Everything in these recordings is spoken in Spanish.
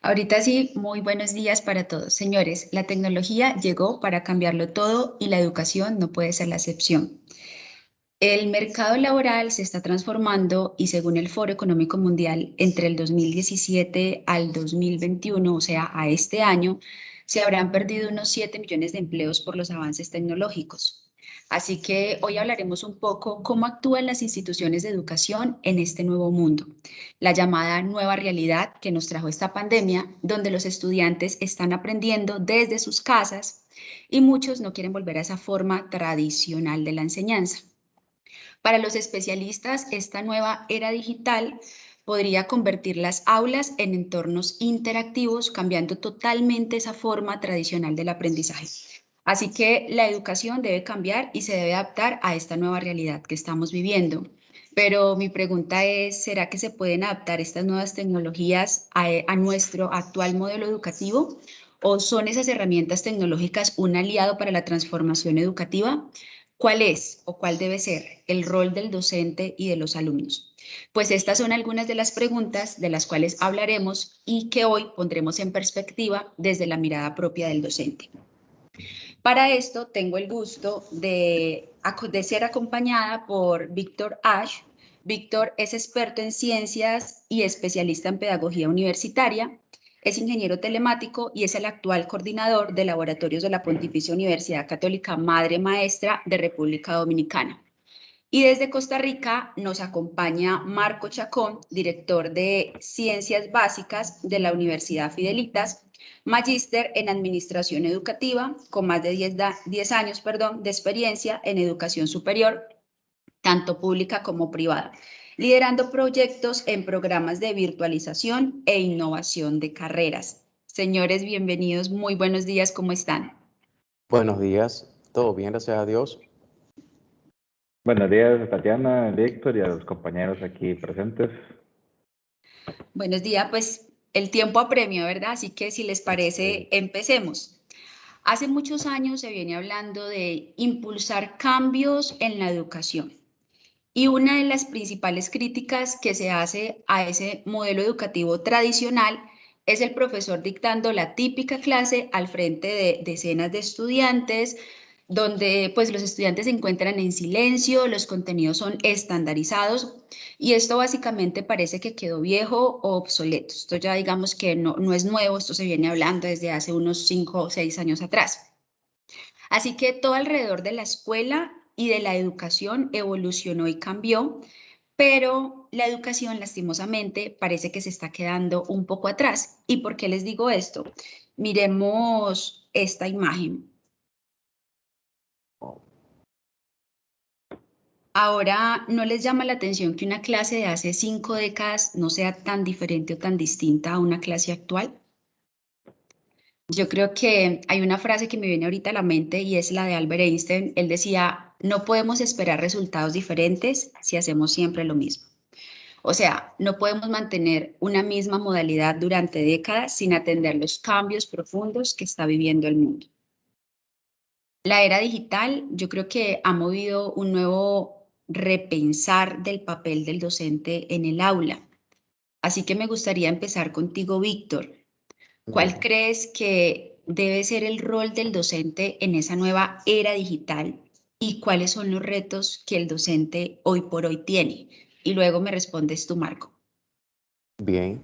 Ahorita sí, muy buenos días para todos. Señores, la tecnología llegó para cambiarlo todo y la educación no puede ser la excepción. El mercado laboral se está transformando y según el Foro Económico Mundial, entre el 2017 al 2021, o sea, a este año, se habrán perdido unos 7 millones de empleos por los avances tecnológicos. Así que hoy hablaremos un poco cómo actúan las instituciones de educación en este nuevo mundo, la llamada nueva realidad que nos trajo esta pandemia, donde los estudiantes están aprendiendo desde sus casas y muchos no quieren volver a esa forma tradicional de la enseñanza. Para los especialistas, esta nueva era digital podría convertir las aulas en entornos interactivos, cambiando totalmente esa forma tradicional del aprendizaje. Así que la educación debe cambiar y se debe adaptar a esta nueva realidad que estamos viviendo. Pero mi pregunta es, ¿será que se pueden adaptar estas nuevas tecnologías a nuestro actual modelo educativo? ¿O son esas herramientas tecnológicas un aliado para la transformación educativa? ¿Cuál es o cuál debe ser el rol del docente y de los alumnos? Pues estas son algunas de las preguntas de las cuales hablaremos y que hoy pondremos en perspectiva desde la mirada propia del docente. Para esto tengo el gusto de ser acompañada por Víctor Ash. Víctor es experto en ciencias y especialista en pedagogía universitaria. Es ingeniero telemático y es el actual coordinador de laboratorios de la Pontificia Universidad Católica Madre Maestra de República Dominicana. Y desde Costa Rica nos acompaña Marco Chacón, director de Ciencias Básicas de la Universidad Fidelitas, magíster en Administración Educativa, con más de 10 años de experiencia en educación superior, tanto pública como privada, liderando proyectos en programas de virtualización e innovación de carreras. Señores, bienvenidos, muy buenos días, ¿cómo están? Buenos días, todo bien, gracias a Dios. Buenos días, Tatiana, Víctor y a los compañeros aquí presentes. Buenos días, pues el tiempo apremia, ¿verdad? Así que si les parece, empecemos. Hace muchos años se viene hablando de impulsar cambios en la educación. Y una de las principales críticas que se hace a ese modelo educativo tradicional es el profesor dictando la típica clase al frente de decenas de estudiantes, donde pues los estudiantes se encuentran en silencio, los contenidos son estandarizados y esto básicamente parece que quedó viejo o obsoleto. Esto ya digamos que no es nuevo, esto se viene hablando desde hace unos 5 o 6 años atrás. Así que todo alrededor de la escuela y de la educación evolucionó y cambió, pero la educación lastimosamente parece que se está quedando un poco atrás. ¿Y por qué les digo esto? Miremos esta imagen. Ahora, ¿no les llama la atención que una clase de hace 5 décadas no sea tan diferente o tan distinta a una clase actual? Yo creo que hay una frase que me viene ahorita a la mente y es la de Albert Einstein. Él decía, no podemos esperar resultados diferentes si hacemos siempre lo mismo. O sea, no podemos mantener una misma modalidad durante décadas sin atender los cambios profundos que está viviendo el mundo. La era digital, yo creo que ha movido un nuevo repensar del papel del docente en el aula. Así que me gustaría empezar contigo, Víctor. ¿Cuál crees que debe ser el rol del docente en esa nueva era digital y cuáles son los retos que el docente hoy por hoy tiene? Y luego me respondes tú, Marco. Bien,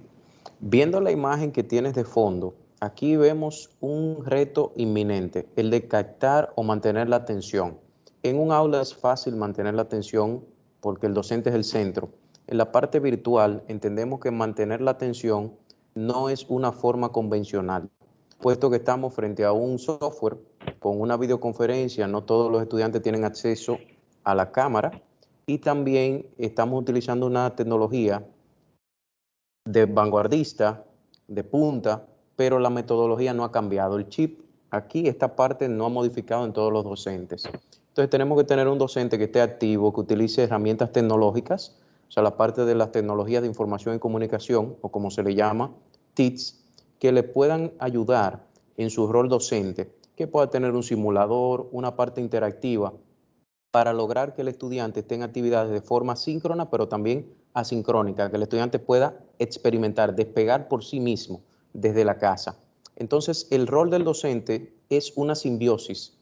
viendo la imagen que tienes de fondo, aquí vemos un reto inminente, el de captar o mantener la atención. En un aula es fácil mantener la atención porque el docente es el centro. En la parte virtual entendemos que mantener la atención no es una forma convencional, puesto que estamos frente a un software con una videoconferencia, no todos los estudiantes tienen acceso a la cámara y también estamos utilizando una tecnología de vanguardista, de punta, pero la metodología no ha cambiado. El chip aquí, esta parte no ha modificado en todos los docentes. Entonces tenemos que tener un docente que esté activo, que utilice herramientas tecnológicas, o sea, la parte de las tecnologías de información y comunicación, o como se le llama, TICs, que le puedan ayudar en su rol docente, que pueda tener un simulador, una parte interactiva, para lograr que el estudiante esté en actividades de forma síncrona, pero también asincrónica, que el estudiante pueda experimentar, despegar por sí mismo desde la casa. Entonces, el rol del docente es una simbiosis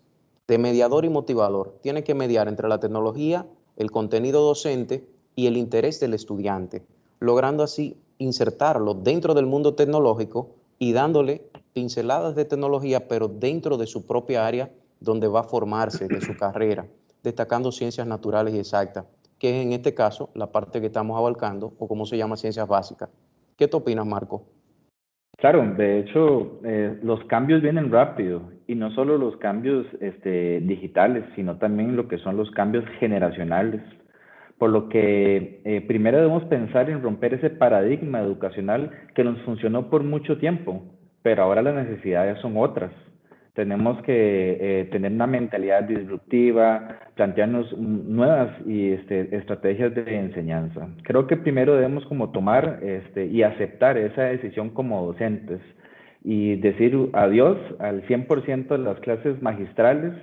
de mediador y motivador. Tiene que mediar entre la tecnología, el contenido docente y el interés del estudiante, logrando así insertarlo dentro del mundo tecnológico y dándole pinceladas de tecnología, pero dentro de su propia área donde va a formarse de su carrera, destacando ciencias naturales y exactas, que es en este caso la parte que estamos abarcando, o como se llama ciencias básicas. ¿Qué te opinas, Marco? Claro, de hecho, los cambios vienen rápido y no solo los cambios digitales, sino también lo que son los cambios generacionales. Por lo que primero debemos pensar en romper ese paradigma educacional que nos funcionó por mucho tiempo, pero ahora las necesidades son otras. Tenemos que tener una mentalidad disruptiva, plantearnos nuevas estrategias de enseñanza. Creo que primero debemos como tomar y aceptar esa decisión como docentes y decir adiós al 100% de las clases magistrales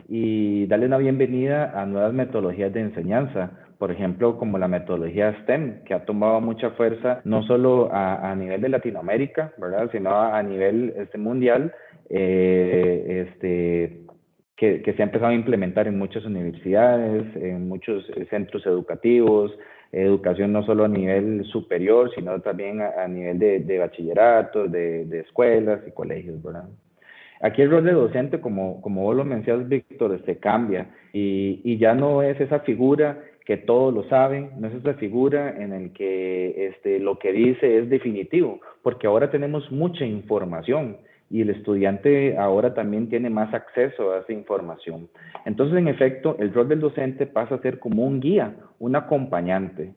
y darle una bienvenida a nuevas metodologías de enseñanza. Por ejemplo, como la metodología STEM, que ha tomado mucha fuerza no solo a nivel de Latinoamérica, ¿verdad?, sino a nivel mundial, que se ha empezado a implementar en muchas universidades, en muchos centros educativos, educación no solo a nivel superior, sino también a nivel de bachillerato, de escuelas y colegios, ¿verdad? Aquí el rol de docente, como vos lo mencionas, Víctor, cambia y ya no es esa figura que todos lo saben, no es esa figura en el que lo que dice es definitivo, porque ahora tenemos mucha información y el estudiante ahora también tiene más acceso a esa información. Entonces, en efecto, el rol del docente pasa a ser como un guía, un acompañante.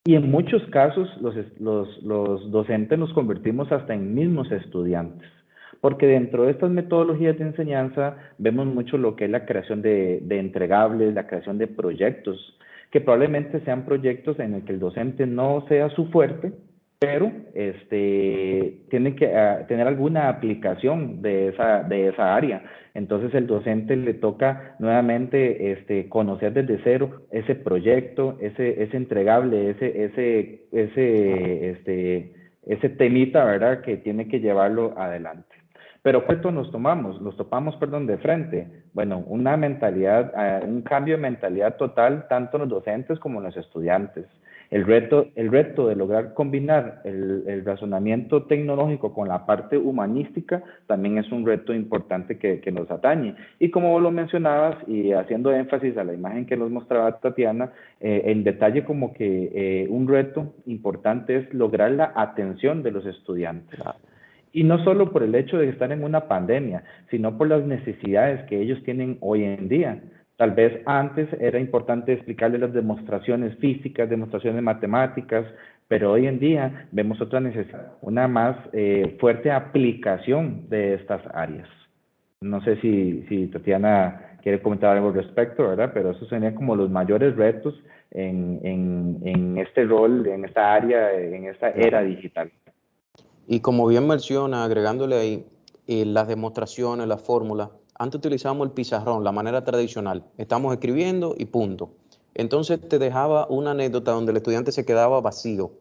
Y en muchos casos, los docentes nos convertimos hasta en mismos estudiantes. Porque dentro de estas metodologías de enseñanza vemos mucho lo que es la creación de entregables, la creación de proyectos, que probablemente sean proyectos en el que el docente no sea su fuerte, pero tiene que tener alguna aplicación de esa área. Entonces el docente le toca nuevamente conocer desde cero ese proyecto, ese entregable, ese temita, ¿verdad?, que tiene que llevarlo adelante. Pero ¿qué reto nos tomamos? Nos topamos, perdón, de frente. Bueno, una mentalidad, un cambio de mentalidad total, tanto en los docentes como en los estudiantes. El reto de lograr combinar el razonamiento tecnológico con la parte humanística también es un reto importante que nos atañe. Y como vos lo mencionabas, y haciendo énfasis a la imagen que nos mostraba Tatiana, el detalle como que un reto importante es lograr la atención de los estudiantes. Claro. Y no solo por el hecho de estar en una pandemia, sino por las necesidades que ellos tienen hoy en día. Tal vez antes era importante explicarles las demostraciones físicas, demostraciones matemáticas, pero hoy en día vemos otra necesidad, una más fuerte aplicación de estas áreas. No sé si Tatiana quiere comentar algo al respecto, ¿verdad? Pero esos serían como los mayores retos en este rol, en esta área, en esta era digital. Y como bien menciona, agregándole ahí las demostraciones, las fórmulas, antes utilizábamos el pizarrón, la manera tradicional. Estamos escribiendo y punto. Entonces te dejaba una anécdota donde el estudiante se quedaba vacío.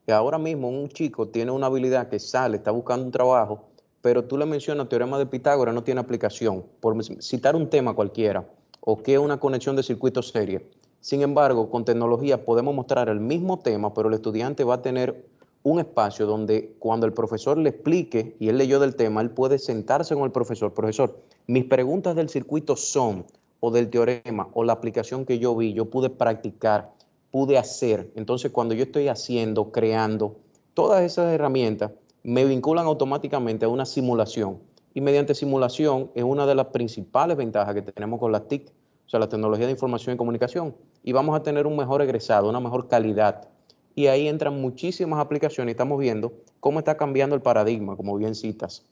Y ahora mismo un chico tiene una habilidad que sale, está buscando un trabajo, pero tú le mencionas teorema de Pitágoras, no tiene aplicación, por citar un tema cualquiera, o que es una conexión de circuito serie. Sin embargo, con tecnología podemos mostrar el mismo tema, pero el estudiante va a tener un espacio donde cuando el profesor le explique y él leyó del tema, él puede sentarse con el profesor. Profesor, mis preguntas del circuito son, o del teorema, o la aplicación que yo vi, yo pude practicar, pude hacer. Entonces, cuando yo estoy haciendo, creando, todas esas herramientas me vinculan automáticamente a una simulación. Y mediante simulación es una de las principales ventajas que tenemos con las TIC, o sea, la tecnología de información y comunicación. Y vamos a tener un mejor egresado, una mejor calidad. Y ahí entran muchísimas aplicaciones y estamos viendo cómo está cambiando el paradigma, como bien citas.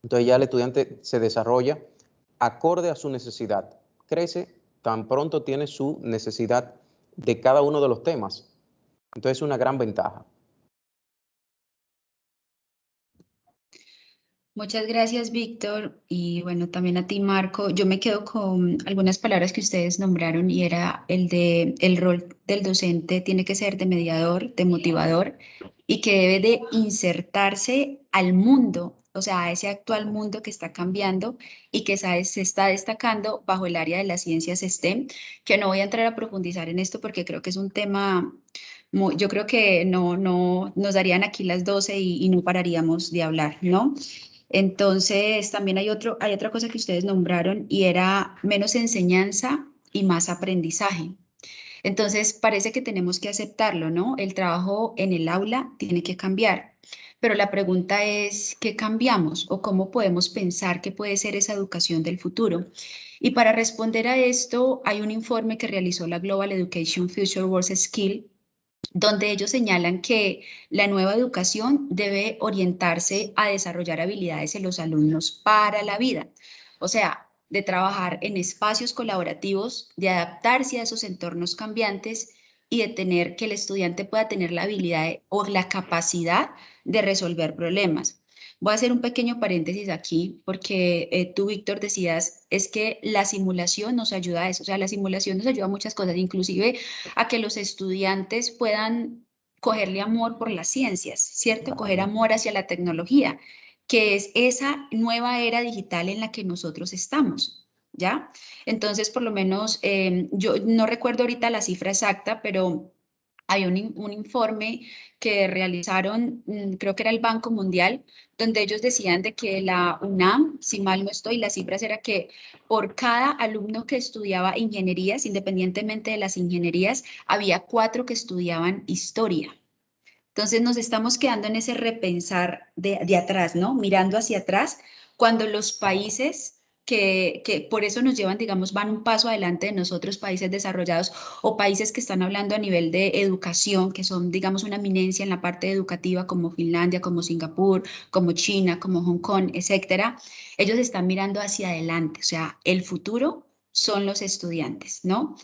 Entonces ya el estudiante se desarrolla acorde a su necesidad, crece tan pronto tiene su necesidad de cada uno de los temas. Entonces es una gran ventaja. Muchas gracias, Víctor, y bueno, también a ti, Marco. Yo me quedo con algunas palabras que ustedes nombraron y era el rol del docente tiene que ser de mediador, de motivador y que debe de insertarse al mundo, o sea, a ese actual mundo que está cambiando y que se está destacando bajo el área de las ciencias STEM, que no voy a entrar a profundizar en esto porque creo que es un tema, yo creo que no nos darían aquí las 12 y no pararíamos de hablar, ¿no? Entonces, también hay otra cosa que ustedes nombraron y era menos enseñanza y más aprendizaje. Entonces, parece que tenemos que aceptarlo, ¿no? El trabajo en el aula tiene que cambiar, pero la pregunta es, ¿qué cambiamos o cómo podemos pensar que puede ser esa educación del futuro? Y para responder a esto, hay un informe que realizó la Global Education Future World Skill, donde ellos señalan que la nueva educación debe orientarse a desarrollar habilidades en los alumnos para la vida. O sea, de trabajar en espacios colaborativos, de adaptarse a esos entornos cambiantes y de tener que el estudiante pueda tener la habilidad o la capacidad de resolver problemas. Voy a hacer un pequeño paréntesis aquí porque tú, Víctor, decías, es que la simulación nos ayuda a eso, o sea, la simulación nos ayuda a muchas cosas, inclusive a que los estudiantes puedan cogerle amor por las ciencias, ¿cierto? Coger amor hacia la tecnología, que es esa nueva era digital en la que nosotros estamos, ¿ya? Entonces, por lo menos, yo no recuerdo ahorita la cifra exacta, pero hay un informe que realizaron, creo que era el Banco Mundial, donde ellos decían de que la UNAM, si mal no estoy, las cifras era que por cada alumno que estudiaba ingenierías, independientemente de las ingenierías, había 4 que estudiaban historia. Entonces nos estamos quedando en ese repensar de atrás, ¿no? Mirando hacia atrás, cuando los países que por eso nos llevan, digamos, van un paso adelante de nosotros, países desarrollados o países que están hablando a nivel de educación, que son, digamos, una eminencia en la parte educativa, como Finlandia, como Singapur, como China, como Hong Kong, etcétera, ellos están mirando hacia adelante, o sea, el futuro son los estudiantes, ¿no?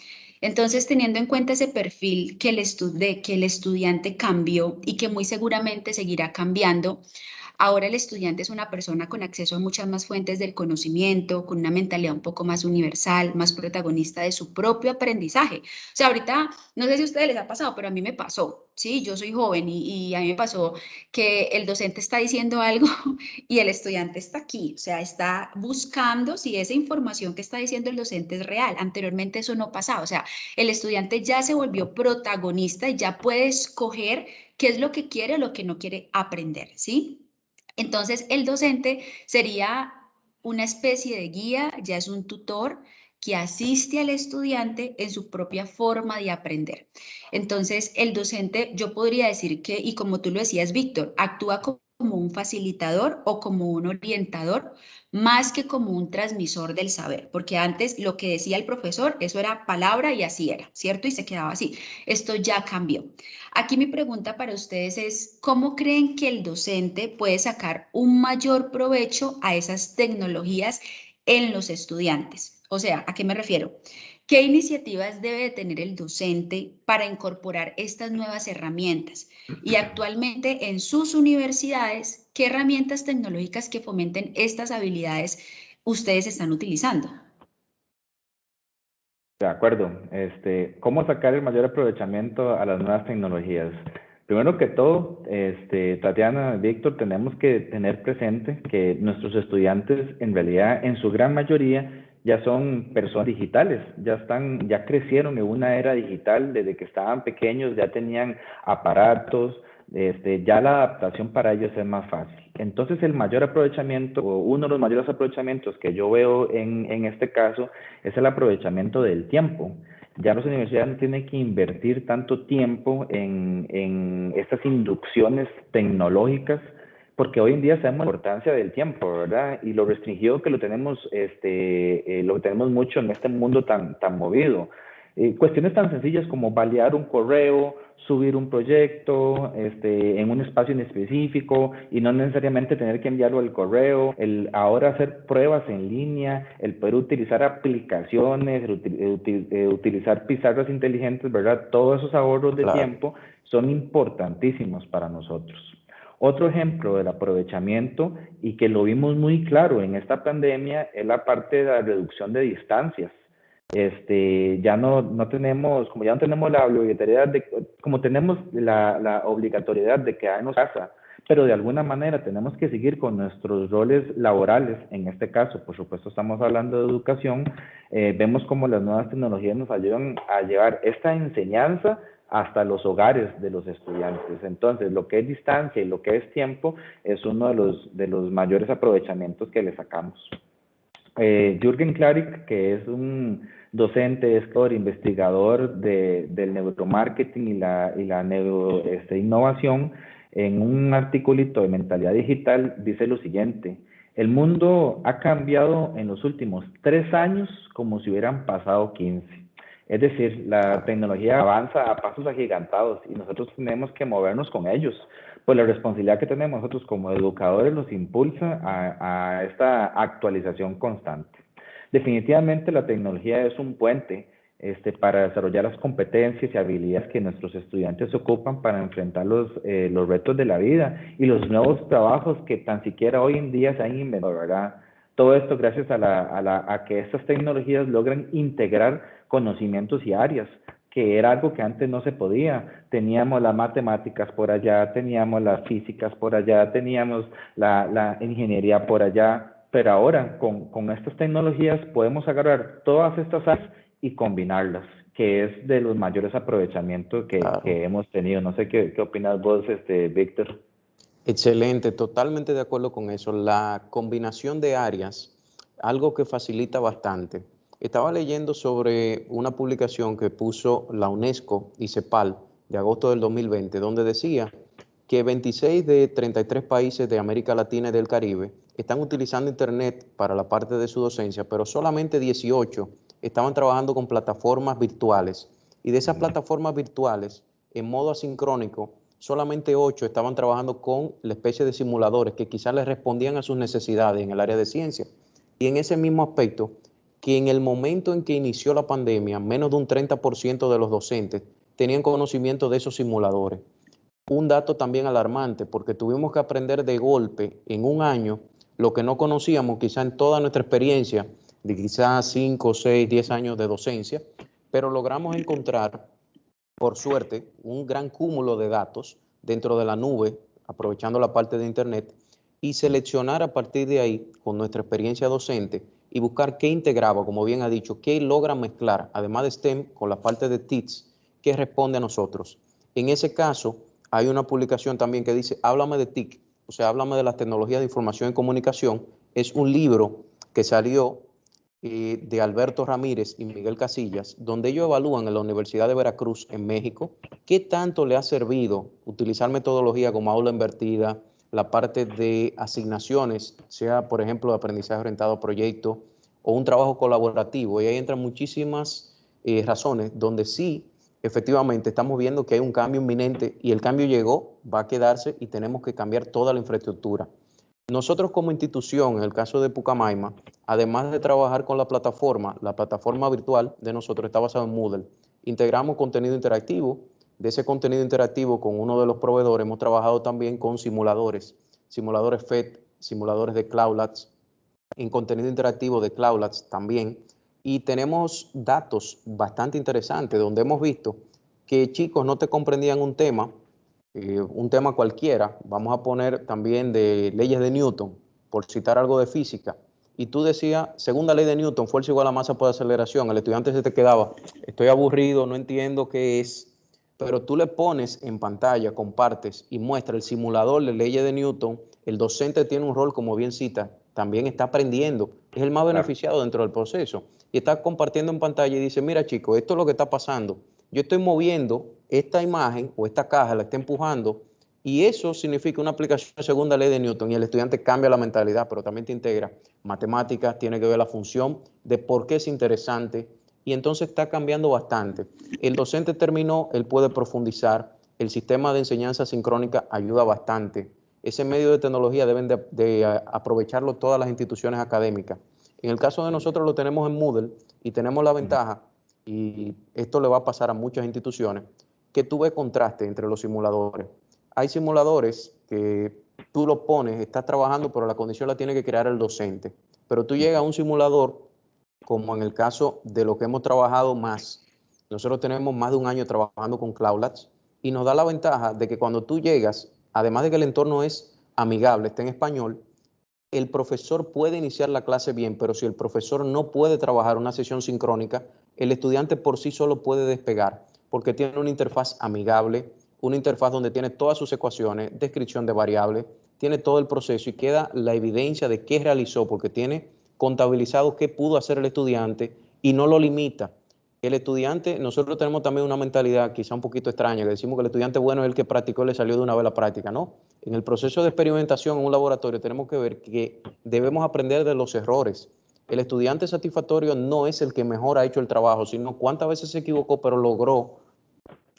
Entonces, teniendo en cuenta ese perfil que el estudiante cambió y que muy seguramente seguirá cambiando, ahora el estudiante es una persona con acceso a muchas más fuentes del conocimiento, con una mentalidad un poco más universal, más protagonista de su propio aprendizaje. O sea, ahorita, no sé si a ustedes les ha pasado, pero a mí me pasó, ¿sí? Yo soy joven y a mí me pasó que el docente está diciendo algo y el estudiante está aquí, o sea, está buscando si esa información que está diciendo el docente es real. Anteriormente eso no pasaba, o sea, el estudiante ya se volvió protagonista y ya puede escoger qué es lo que quiere o lo que no quiere aprender, ¿sí? Entonces, el docente sería una especie de guía, ya es un tutor que asiste al estudiante en su propia forma de aprender. Entonces, el docente, yo podría decir que, y como tú lo decías, Víctor, actúa como un facilitador o como un orientador, más que como un transmisor del saber, porque antes lo que decía el profesor, eso era palabra y así era, ¿cierto? Y se quedaba así. Esto ya cambió. Aquí mi pregunta para ustedes es, ¿cómo creen que el docente puede sacar un mayor provecho a esas tecnologías en los estudiantes? O sea, ¿a qué me refiero? ¿Qué iniciativas debe de tener el docente para incorporar estas nuevas herramientas? Y actualmente en sus universidades, ¿qué herramientas tecnológicas que fomenten estas habilidades ustedes están utilizando? De acuerdo. ¿Cómo sacar el mayor aprovechamiento a las nuevas tecnologías? Primero que todo, Tatiana, Víctor, tenemos que tener presente que nuestros estudiantes, en realidad, en su gran mayoría, ya son personas digitales, ya crecieron en una era digital desde que estaban pequeños, ya tenían aparatos, ya la adaptación para ellos es más fácil. Entonces, el mayor aprovechamiento, o uno de los mayores aprovechamientos que yo veo en este caso, es el aprovechamiento del tiempo. Ya las universidades no tienen que invertir tanto tiempo en estas inducciones tecnológicas, porque hoy en día sabemos la importancia del tiempo, ¿verdad? Y lo restringido que lo tenemos mucho en este mundo tan movido. Cuestiones tan sencillas como validar un correo, subir un proyecto en un espacio en específico y no necesariamente tener que enviarlo al correo, el ahora hacer pruebas en línea, el poder utilizar aplicaciones, utilizar pizarras inteligentes, ¿verdad? Todos esos ahorros de Claro. tiempo son importantísimos para nosotros. Otro ejemplo del aprovechamiento y que lo vimos muy claro en esta pandemia es la parte de la reducción de distancias. Ya no tenemos, como ya no tenemos la obligatoriedad como tenemos la obligatoriedad de quedarnos en casa, pero de alguna manera tenemos que seguir con nuestros roles laborales. En este caso, por supuesto, estamos hablando de educación. Vemos cómo las nuevas tecnologías nos ayudan a llevar esta enseñanza hasta los hogares de los estudiantes. Entonces, lo que es distancia y lo que es tiempo es uno de los mayores aprovechamientos que le sacamos. Jürgen Klarik, que es un docente, escritor, investigador del neuromarketing y la innovación, en un articulito de Mentalidad Digital dice lo siguiente: el mundo ha cambiado en los últimos 3 años como si hubieran pasado 15. Es decir, la tecnología avanza a pasos agigantados y nosotros tenemos que movernos con ellos. Pues la responsabilidad que tenemos nosotros como educadores nos impulsa a esta actualización constante. Definitivamente la tecnología es un puente para desarrollar las competencias y habilidades que nuestros estudiantes ocupan para enfrentar los retos de la vida y los nuevos trabajos que tan siquiera hoy en día se han inventado, ¿verdad? Todo esto gracias a que estas tecnologías logran integrar conocimientos y áreas, que era algo que antes no se podía. Teníamos las matemáticas por allá, teníamos las físicas por allá, teníamos la ingeniería por allá, pero ahora con estas tecnologías podemos agarrar todas estas áreas y combinarlas, que es de los mayores aprovechamientos que hemos tenido. No sé qué opinas vos, Víctor. Excelente, totalmente de acuerdo con eso. La combinación de áreas, algo que facilita bastante. Estaba leyendo sobre una publicación que puso la UNESCO y CEPAL de agosto del 2020, donde decía que 26 de 33 países de América Latina y del Caribe están utilizando Internet para la parte de su docencia, pero solamente 18 estaban trabajando con plataformas virtuales. Y de esas plataformas virtuales, en modo asincrónico, solamente 8 estaban trabajando con la especie de simuladores que quizás les respondían a sus necesidades en el área de ciencia. Y en ese mismo aspecto, que en el momento en que inició la pandemia, menos de un 30% de los docentes tenían conocimiento de esos simuladores. Un dato también alarmante, porque tuvimos que aprender de golpe en un año lo que no conocíamos quizá en toda nuestra experiencia de quizás 5, 6, 10 años de docencia, pero logramos encontrar, por suerte, un gran cúmulo de datos dentro de la nube, aprovechando la parte de Internet, y seleccionar a partir de ahí, con nuestra experiencia docente, y buscar qué integraba, como bien ha dicho, qué logra mezclar, además de STEM, con la parte de TICS, que responde a nosotros. En ese caso, hay una publicación también que dice, háblame de TIC, o sea, háblame de las tecnologías de información y comunicación. Es un libro que salió de Alberto Ramírez y Miguel Casillas, donde ellos evalúan en la Universidad de Veracruz, en México, qué tanto le ha servido utilizar metodología como aula invertida, la parte de asignaciones, sea por ejemplo de aprendizaje orientado a proyectos o un trabajo colaborativo. Y ahí entran muchísimas razones donde sí, efectivamente, estamos viendo que hay un cambio inminente y el cambio llegó, va a quedarse y tenemos que cambiar toda la infraestructura. Nosotros como institución, en el caso de Pucamaima, además de trabajar con la plataforma virtual de nosotros está basada en Moodle. Integramos contenido interactivo. De ese contenido interactivo con uno de los proveedores hemos trabajado también con simuladores FED, simuladores de Cloud Labs, en contenido interactivo de Cloud Labs también. Y tenemos datos bastante interesantes donde hemos visto que chicos no te comprendían un tema cualquiera, vamos a poner también de leyes de Newton, por citar algo de física, y tú decías, segunda ley de Newton, fuerza igual a masa por aceleración, el estudiante se te quedaba, estoy aburrido, no entiendo qué es, pero tú le pones en pantalla, compartes y muestra el simulador de leyes de Newton, el docente tiene un rol, como bien cita, también está aprendiendo, es el más beneficiado dentro del proceso, y está compartiendo en pantalla y dice, mira chicos, esto es lo que está pasando, yo estoy moviendo esta imagen o esta caja, la está empujando, y eso significa una aplicación de segunda ley de Newton, y el estudiante cambia la mentalidad, pero también te integra matemáticas, tiene que ver la función de por qué es interesante, y entonces está cambiando bastante. El docente terminó, él puede profundizar, el sistema de enseñanza sincrónica ayuda bastante. Ese medio de tecnología deben de aprovecharlo todas las instituciones académicas. En el caso de nosotros lo tenemos en Moodle y tenemos la ventaja, y esto le va a pasar a muchas instituciones, que tú ves contraste entre los simuladores. Hay simuladores que tú lo pones, estás trabajando, pero la condición la tiene que crear el docente. Pero tú llegas a un simulador como en el caso de lo que hemos trabajado más. Nosotros tenemos más de un año trabajando con Cloud Labs y nos da la ventaja de que cuando tú llegas, además de que el entorno es amigable, está en español, el profesor puede iniciar la clase bien, pero si el profesor no puede trabajar una sesión sincrónica, el estudiante por sí solo puede despegar, porque tiene una interfaz amigable, una interfaz donde tiene todas sus ecuaciones, descripción de variables, tiene todo el proceso y queda la evidencia de qué realizó, porque tiene contabilizado qué pudo hacer el estudiante y no lo limita. El estudiante, nosotros tenemos también una mentalidad quizá un poquito extraña, que decimos que el estudiante bueno es el que practicó y le salió de una vez la práctica. No, en el proceso de experimentación en un laboratorio tenemos que ver que debemos aprender de los errores. El estudiante satisfactorio no es el que mejor ha hecho el trabajo, sino cuántas veces se equivocó, pero logró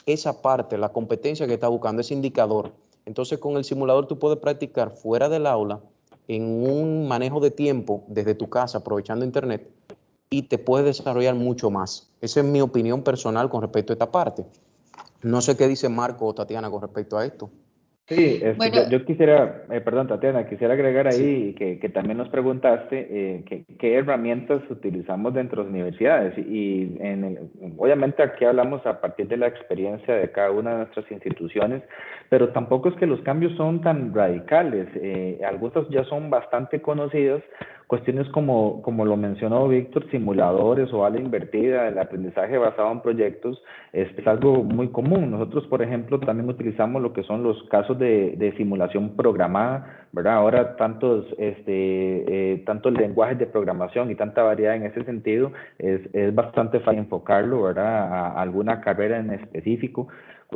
esa parte, la competencia que está buscando, ese indicador. Entonces, con el simulador tú puedes practicar fuera del aula en un manejo de tiempo desde tu casa, aprovechando internet, y te puedes desarrollar mucho más. Esa es mi opinión personal con respecto a esta parte. No sé qué dice Marco o Tatiana con respecto a esto. Sí, Bueno, yo quisiera, perdón, Tatiana, quisiera agregar Sí. ahí que también nos preguntaste qué herramientas utilizamos dentro de las universidades. Y obviamente aquí hablamos a partir de la experiencia de cada una de nuestras instituciones, pero tampoco es que los cambios son tan radicales. Algunos ya son bastante conocidos. Cuestiones como lo mencionó Víctor, simuladores o ala invertida, el aprendizaje basado en proyectos, es algo muy común. Nosotros, por ejemplo, también utilizamos lo que son los casos de simulación programada, ¿verdad? Ahora tantos lenguajes de programación y tanta variedad en ese sentido, es bastante fácil enfocarlo, ¿verdad? A alguna carrera en específico.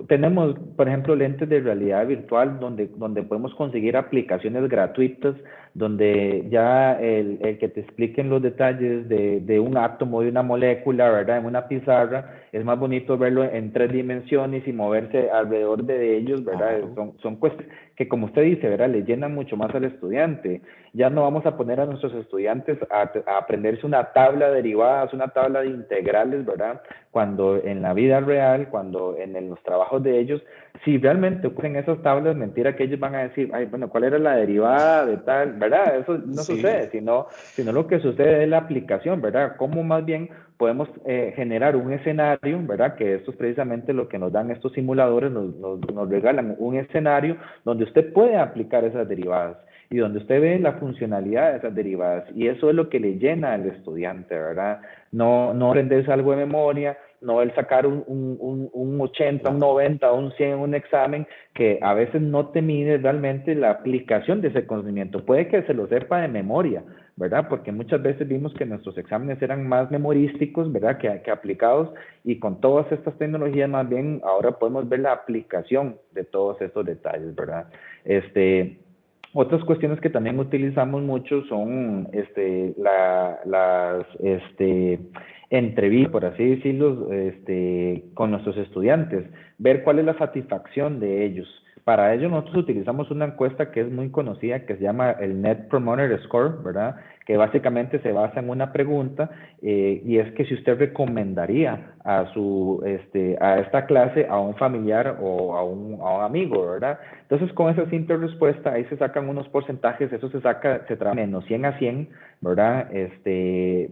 Tenemos, por ejemplo, lentes de realidad virtual donde podemos conseguir aplicaciones gratuitas, donde ya el que te expliquen los detalles de un átomo, de una molécula, ¿verdad? En una pizarra, es más bonito verlo en 3 dimensiones y moverse alrededor de ellos, ¿verdad? Claro. Son cuestiones que, como usted dice, ¿verdad? Le llenan mucho más al estudiante. Ya no vamos a poner a nuestros estudiantes a aprenderse una tabla de derivadas, una tabla de integrales, ¿verdad? Cuando en la vida real, cuando en los trabajos de ellos, si realmente ocurren esas tablas, mentira que ellos van a decir, ay, bueno, ¿cuál era la derivada de tal? ¿Verdad? Eso no Sí. sucede, sino lo que sucede es la aplicación, ¿verdad? Cómo más bien podemos generar un escenario, ¿verdad? Que esto es precisamente lo que nos dan estos simuladores, nos regalan un escenario donde usted puede aplicar esas derivadas y donde usted ve la funcionalidad de esas derivadas. Y eso es lo que le llena al estudiante, ¿verdad? No aprenderse algo de memoria, no el sacar un 80, un Claro. 90, un 100 en un examen, que a veces no te mide realmente la aplicación de ese conocimiento. Puede que se lo sepa de memoria, ¿verdad? Porque muchas veces vimos que nuestros exámenes eran más memorísticos, ¿verdad? Que aplicados, y con todas estas tecnologías más bien ahora podemos ver la aplicación de todos estos detalles, ¿verdad? Otras cuestiones que también utilizamos mucho son las entrevistas, por así decirlo, con nuestros estudiantes, ver cuál es la satisfacción de ellos. Para ello nosotros utilizamos una encuesta que es muy conocida, que se llama el Net Promoter Score, ¿verdad? Que básicamente se basa en una pregunta, y es que si usted recomendaría a esta clase a un familiar o a un amigo, ¿verdad? Entonces, con esa simple respuesta, ahí se sacan unos porcentajes, eso se trae menos 100 a 100, ¿verdad?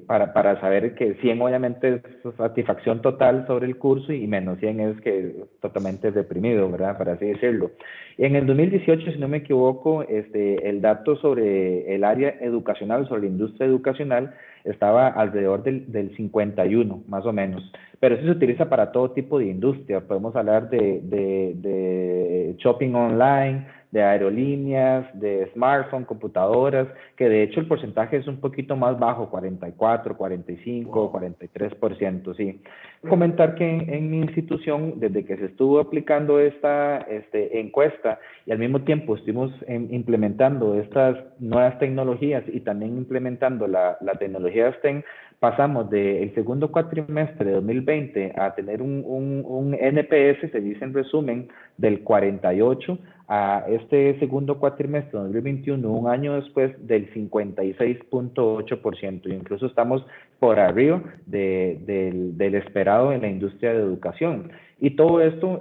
Para saber que 100 obviamente es satisfacción total sobre el curso y menos 100 es que es totalmente reprimido, ¿verdad? Para así decirlo. En el 2018, si no me equivoco, el dato sobre el área educacional, sobre la industria educacional, estaba alrededor del 51, más o menos. Pero eso se utiliza para todo tipo de industria. Podemos hablar de shopping online, de aerolíneas, de smartphone, computadoras, que de hecho el porcentaje es un poquito más bajo, 44, 45, Wow. 43%, sí. Comentar que en mi institución, desde que se estuvo aplicando esta encuesta y al mismo tiempo estuvimos implementando estas nuevas tecnologías y también implementando la tecnología STEM, pasamos del segundo cuatrimestre de 2020 a tener un NPS, se dice en resumen, del 48, a este segundo cuatrimestre de 2021, un año después, del 56.8%. Incluso estamos por arriba del esperado en la industria de educación. Y todo esto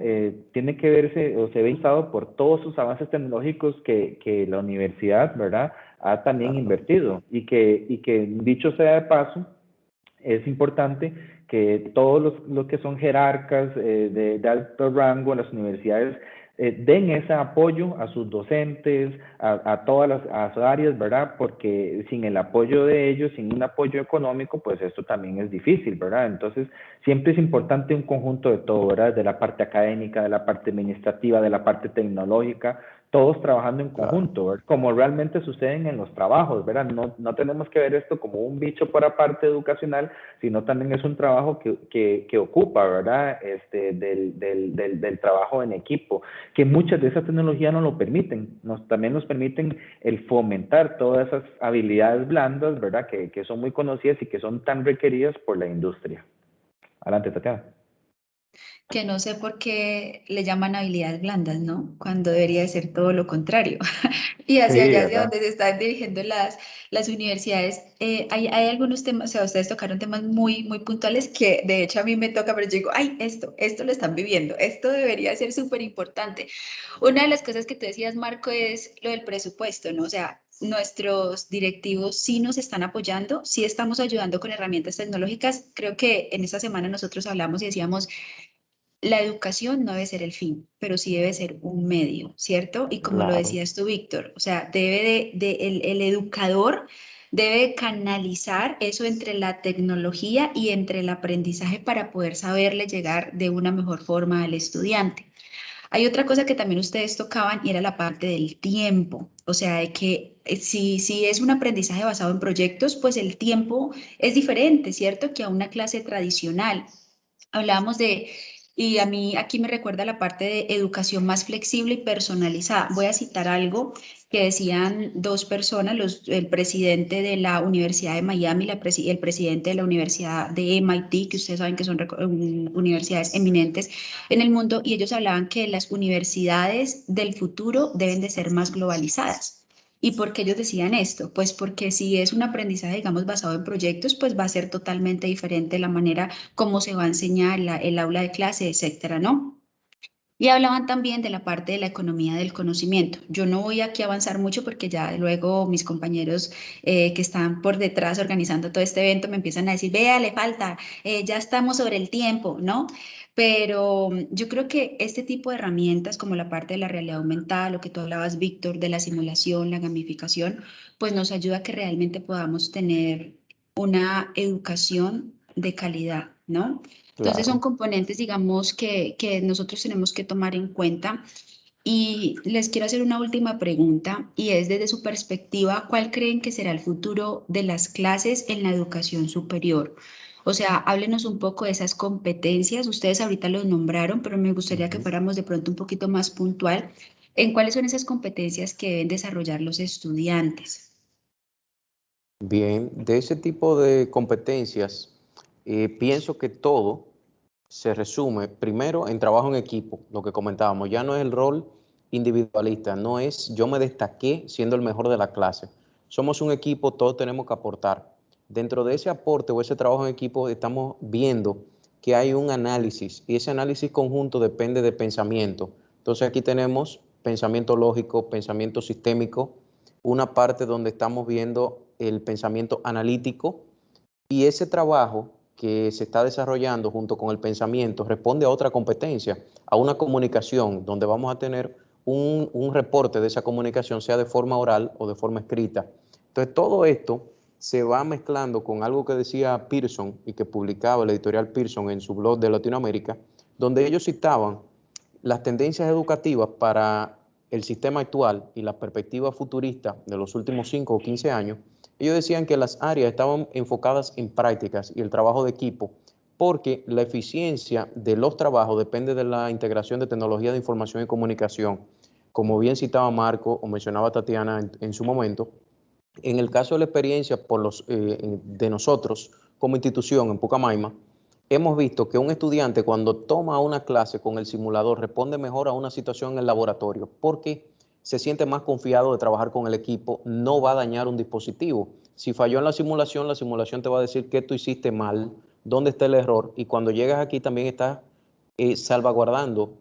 tiene que verse o se ve impulsado por todos sus avances tecnológicos que la universidad, ¿verdad?, ha también Claro. invertido. Y que dicho sea de paso, es importante que todos los que son jerarcas de alto rango en las universidades den ese apoyo a sus docentes, a todas las áreas, ¿verdad? Porque sin el apoyo de ellos, sin un apoyo económico, pues esto también es difícil, ¿verdad? Entonces, siempre es importante un conjunto de todo, ¿verdad? De la parte académica, de la parte administrativa, de la parte tecnológica, todos trabajando en conjunto, ¿verdad? Como realmente suceden en los trabajos, ¿verdad? No tenemos que ver esto como un bicho por aparte educacional, sino también es un trabajo que ocupa, ¿verdad? Del trabajo en equipo, que muchas de esas tecnologías no lo permiten, también nos permiten el fomentar todas esas habilidades blandas, ¿verdad? Que son muy conocidas y que son tan requeridas por la industria. Adelante, Tatiana. Que no sé por qué le llaman habilidades blandas, ¿no? Cuando debería de ser todo lo contrario. Y hacia Sí, allá, hacia ¿verdad? donde se están dirigiendo las universidades, hay algunos temas, o sea, ustedes tocaron temas muy puntuales que de hecho a mí me toca, pero yo digo, ay, esto lo están viviendo, esto debería ser súper importante. Una de las cosas que tú decías, Marco, es lo del presupuesto, ¿no? O sea, nuestros directivos sí nos están apoyando, sí estamos ayudando con herramientas tecnológicas. Creo que en esta semana nosotros hablamos y decíamos, la educación no debe ser el fin, pero sí debe ser un medio, ¿cierto? Y como lo Claro. decías tú, Víctor, o sea, debe el educador debe canalizar eso entre la tecnología y entre el aprendizaje para poder saberle llegar de una mejor forma al estudiante. Hay otra cosa que también ustedes tocaban y era la parte del tiempo, o sea, de que si es un aprendizaje basado en proyectos, pues el tiempo es diferente, ¿cierto? Que a una clase tradicional. Hablábamos de, y a mí aquí me recuerda la parte de educación más flexible y personalizada. Voy a citar algo que decían dos personas, el presidente de la Universidad de Miami y el presidente de la Universidad de MIT, que ustedes saben que son universidades eminentes en el mundo, y ellos hablaban que las universidades del futuro deben de ser más globalizadas. ¿Y por qué ellos decían esto? Pues porque si es un aprendizaje, digamos, basado en proyectos, pues va a ser totalmente diferente la manera cómo se va a enseñar el aula de clase, etcétera, ¿no? Y hablaban también de la parte de la economía del conocimiento. Yo no voy aquí a avanzar mucho porque ya luego mis compañeros que están por detrás organizando todo este evento me empiezan a decir, vea, le falta, ya estamos sobre el tiempo, ¿no? Pero yo creo que este tipo de herramientas como la parte de la realidad aumentada, lo que tú hablabas, Víctor, de la simulación, la gamificación, pues nos ayuda a que realmente podamos tener una educación de calidad, ¿no? Entonces son Claro. componentes, digamos, que nosotros tenemos que tomar en cuenta. Y les quiero hacer una última pregunta y es desde su perspectiva, ¿cuál creen que será el futuro de las clases en la educación superior? O sea, háblenos un poco de esas competencias. Ustedes ahorita los nombraron, pero me gustaría que Ujú. fuéramos de pronto un poquito más puntual en cuáles son esas competencias que deben desarrollar los estudiantes. Bien, de ese tipo de competencias, pienso que todo se resume primero en trabajo en equipo, lo que comentábamos, ya no es el rol individualista, no es yo me destaqué siendo el mejor de la clase. Somos un equipo, todos tenemos que aportar. Dentro de ese aporte o ese trabajo en equipo estamos viendo que hay un análisis y ese análisis conjunto depende de pensamiento. Entonces aquí tenemos pensamiento lógico, pensamiento sistémico, una parte donde estamos viendo el pensamiento analítico y ese trabajo que se está desarrollando junto con el pensamiento responde a otra competencia, a una comunicación donde vamos a tener un reporte de esa comunicación, sea de forma oral o de forma escrita. Entonces todo esto se va mezclando con algo que decía Pearson y que publicaba el editorial Pearson en su blog de Latinoamérica, donde ellos citaban las tendencias educativas para el sistema actual y la perspectiva futurista de los últimos 5 o 15 años. Ellos decían que las áreas estaban enfocadas en prácticas y el trabajo de equipo, porque la eficiencia de los trabajos depende de la integración de tecnología de información y comunicación. Como bien citaba Marco o mencionaba Tatiana en su momento, en el caso de la experiencia de nosotros como institución en Pucamaima, hemos visto que un estudiante cuando toma una clase con el simulador responde mejor a una situación en el laboratorio porque se siente más confiado de trabajar con el equipo, no va a dañar un dispositivo. Si falló en la simulación te va a decir qué tú hiciste mal, dónde está el error y cuando llegas aquí también estás salvaguardando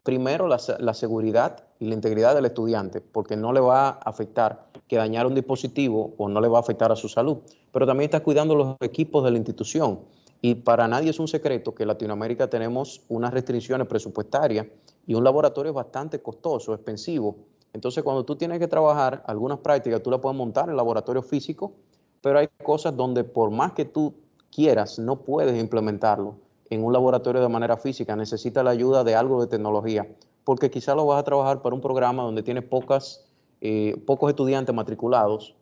primero la seguridad y la integridad del estudiante, porque no le va a afectar que dañar un dispositivo o no le va a afectar a su salud, pero también está cuidando los equipos de la institución. Y para nadie es un secreto que en Latinoamérica tenemos unas restricciones presupuestarias y un laboratorio bastante costoso, expensivo. Entonces, cuando tú tienes que trabajar algunas prácticas, tú las puedes montar en laboratorio físico, pero hay cosas donde por más que tú quieras, no puedes implementarlo en un laboratorio de manera física, necesitas la ayuda de algo de tecnología, porque quizás lo vas a trabajar para un programa donde tienes pocos estudiantes matriculados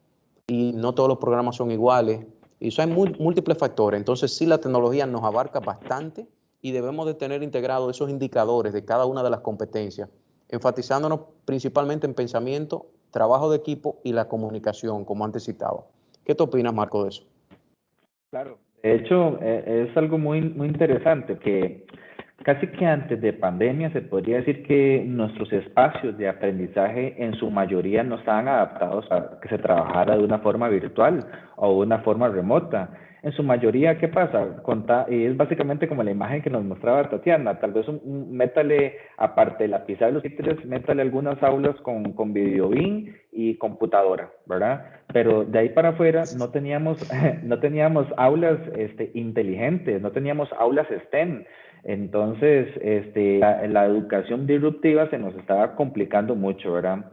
y no todos los programas son iguales, y eso hay múltiples factores. Entonces sí, la tecnología nos abarca bastante y debemos de tener integrados esos indicadores de cada una de las competencias, enfatizándonos principalmente en pensamiento, trabajo de equipo y la comunicación, como antes citaba. ¿Qué te opinas, Marco, de eso? Claro, de hecho, es algo muy interesante que casi que antes de pandemia se podría decir que nuestros espacios de aprendizaje en su mayoría no estaban adaptados a que se trabajara de una forma virtual o de una forma remota. En su mayoría, ¿qué pasa? Y es básicamente como la imagen que nos mostraba Tatiana. Tal vez métale, aparte de la pizarra y los títeres, métale algunas aulas con videobeam y computadora, ¿verdad? Pero de ahí para afuera no teníamos, no teníamos aulas inteligentes, no teníamos aulas STEM. Entonces, la educación disruptiva se nos estaba complicando mucho, ¿verdad?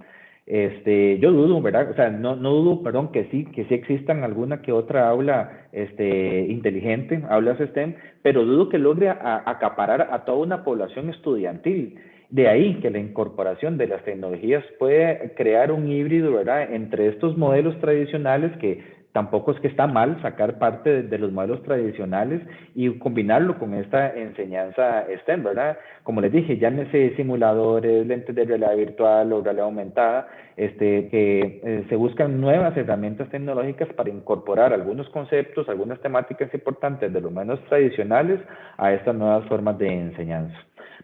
Yo dudo, ¿verdad? O sea, no dudo, perdón, que sí existan alguna que otra aula, inteligente, aulas STEM, pero dudo que logre acaparar a toda una población estudiantil. De ahí que la incorporación de las tecnologías puede crear un híbrido, ¿verdad? Entre estos modelos tradicionales que tampoco es que está mal sacar parte de los modelos tradicionales y combinarlo con esta enseñanza STEM, ¿verdad? Como les dije, llámese simuladores, lentes de realidad virtual o realidad aumentada, se buscan nuevas herramientas tecnológicas para incorporar algunos conceptos, algunas temáticas importantes de los modelos tradicionales a estas nuevas formas de enseñanza.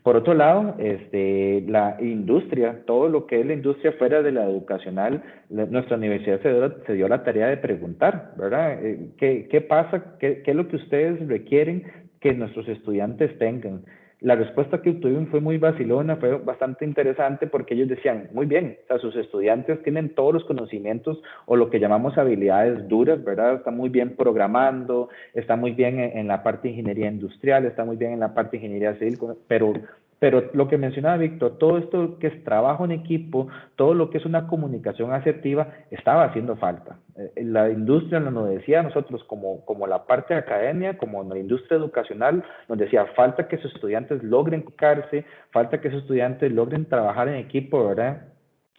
Por otro lado, la industria, todo lo que es la industria fuera de la educacional, nuestra universidad se dio la tarea de preguntar, ¿verdad? ¿Qué pasa? ¿Qué es lo que ustedes requieren que nuestros estudiantes tengan? La respuesta que obtuvieron fue muy vacilona, fue bastante interesante porque ellos decían, muy bien, o sea, sus estudiantes tienen todos los conocimientos o lo que llamamos habilidades duras, ¿verdad? Está muy bien programando, está muy bien en la parte de ingeniería industrial, está muy bien en la parte de ingeniería civil, pero lo que mencionaba Víctor, todo esto que es trabajo en equipo, todo lo que es una comunicación asertiva, estaba haciendo falta. La industria nos decía a nosotros como la parte de academia, como la industria educacional, nos decía, falta que sus estudiantes logren enfocarse, falta que sus estudiantes logren trabajar en equipo, ¿verdad?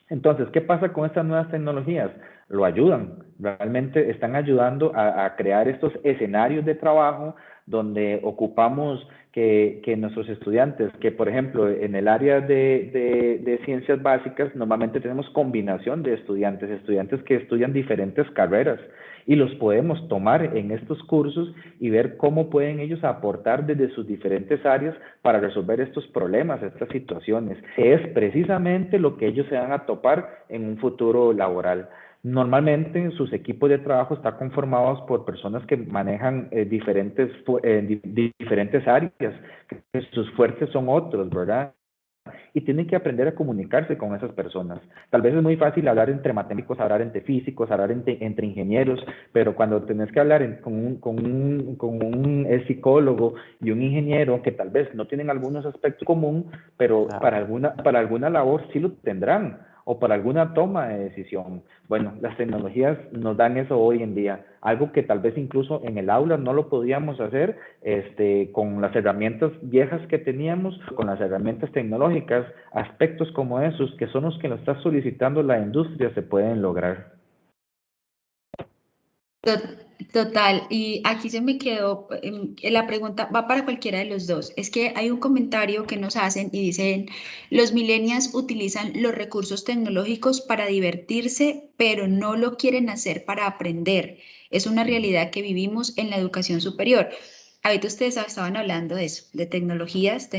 Entonces, ¿qué pasa con estas nuevas tecnologías? Lo ayudan, realmente están ayudando a crear estos escenarios de trabajo donde ocupamos que nuestros estudiantes, que por ejemplo en el área de ciencias básicas, normalmente tenemos combinación de estudiantes que estudian diferentes carreras y los podemos tomar en estos cursos y ver cómo pueden ellos aportar desde sus diferentes áreas para resolver estos problemas, estas situaciones. Es precisamente lo que ellos se van a topar en un futuro laboral. Normalmente sus equipos de trabajo están conformados por personas que manejan diferentes áreas, que sus fuertes son otros, ¿verdad? Y tienen que aprender a comunicarse con esas personas. Tal vez es muy fácil hablar entre matemáticos, hablar entre físicos, hablar entre ingenieros, pero cuando tenés que hablar con un psicólogo y un ingeniero que tal vez no tienen algunos aspectos comunes, pero Claro. para alguna labor sí lo tendrán o para alguna toma de decisión. Bueno, las tecnologías nos dan eso hoy en día, algo que tal vez incluso en el aula no lo podíamos hacer con las herramientas viejas que teníamos, con las herramientas tecnológicas, aspectos como esos que son los que nos está solicitando la industria se pueden lograr. Total, y aquí se me quedó, la pregunta va para cualquiera de los dos. Es que hay un comentario que nos hacen y dicen, los millennials utilizan los recursos tecnológicos para divertirse, pero no lo quieren hacer para aprender. Es una realidad que vivimos en la educación superior. Ahorita ustedes estaban hablando de eso, de tecnologías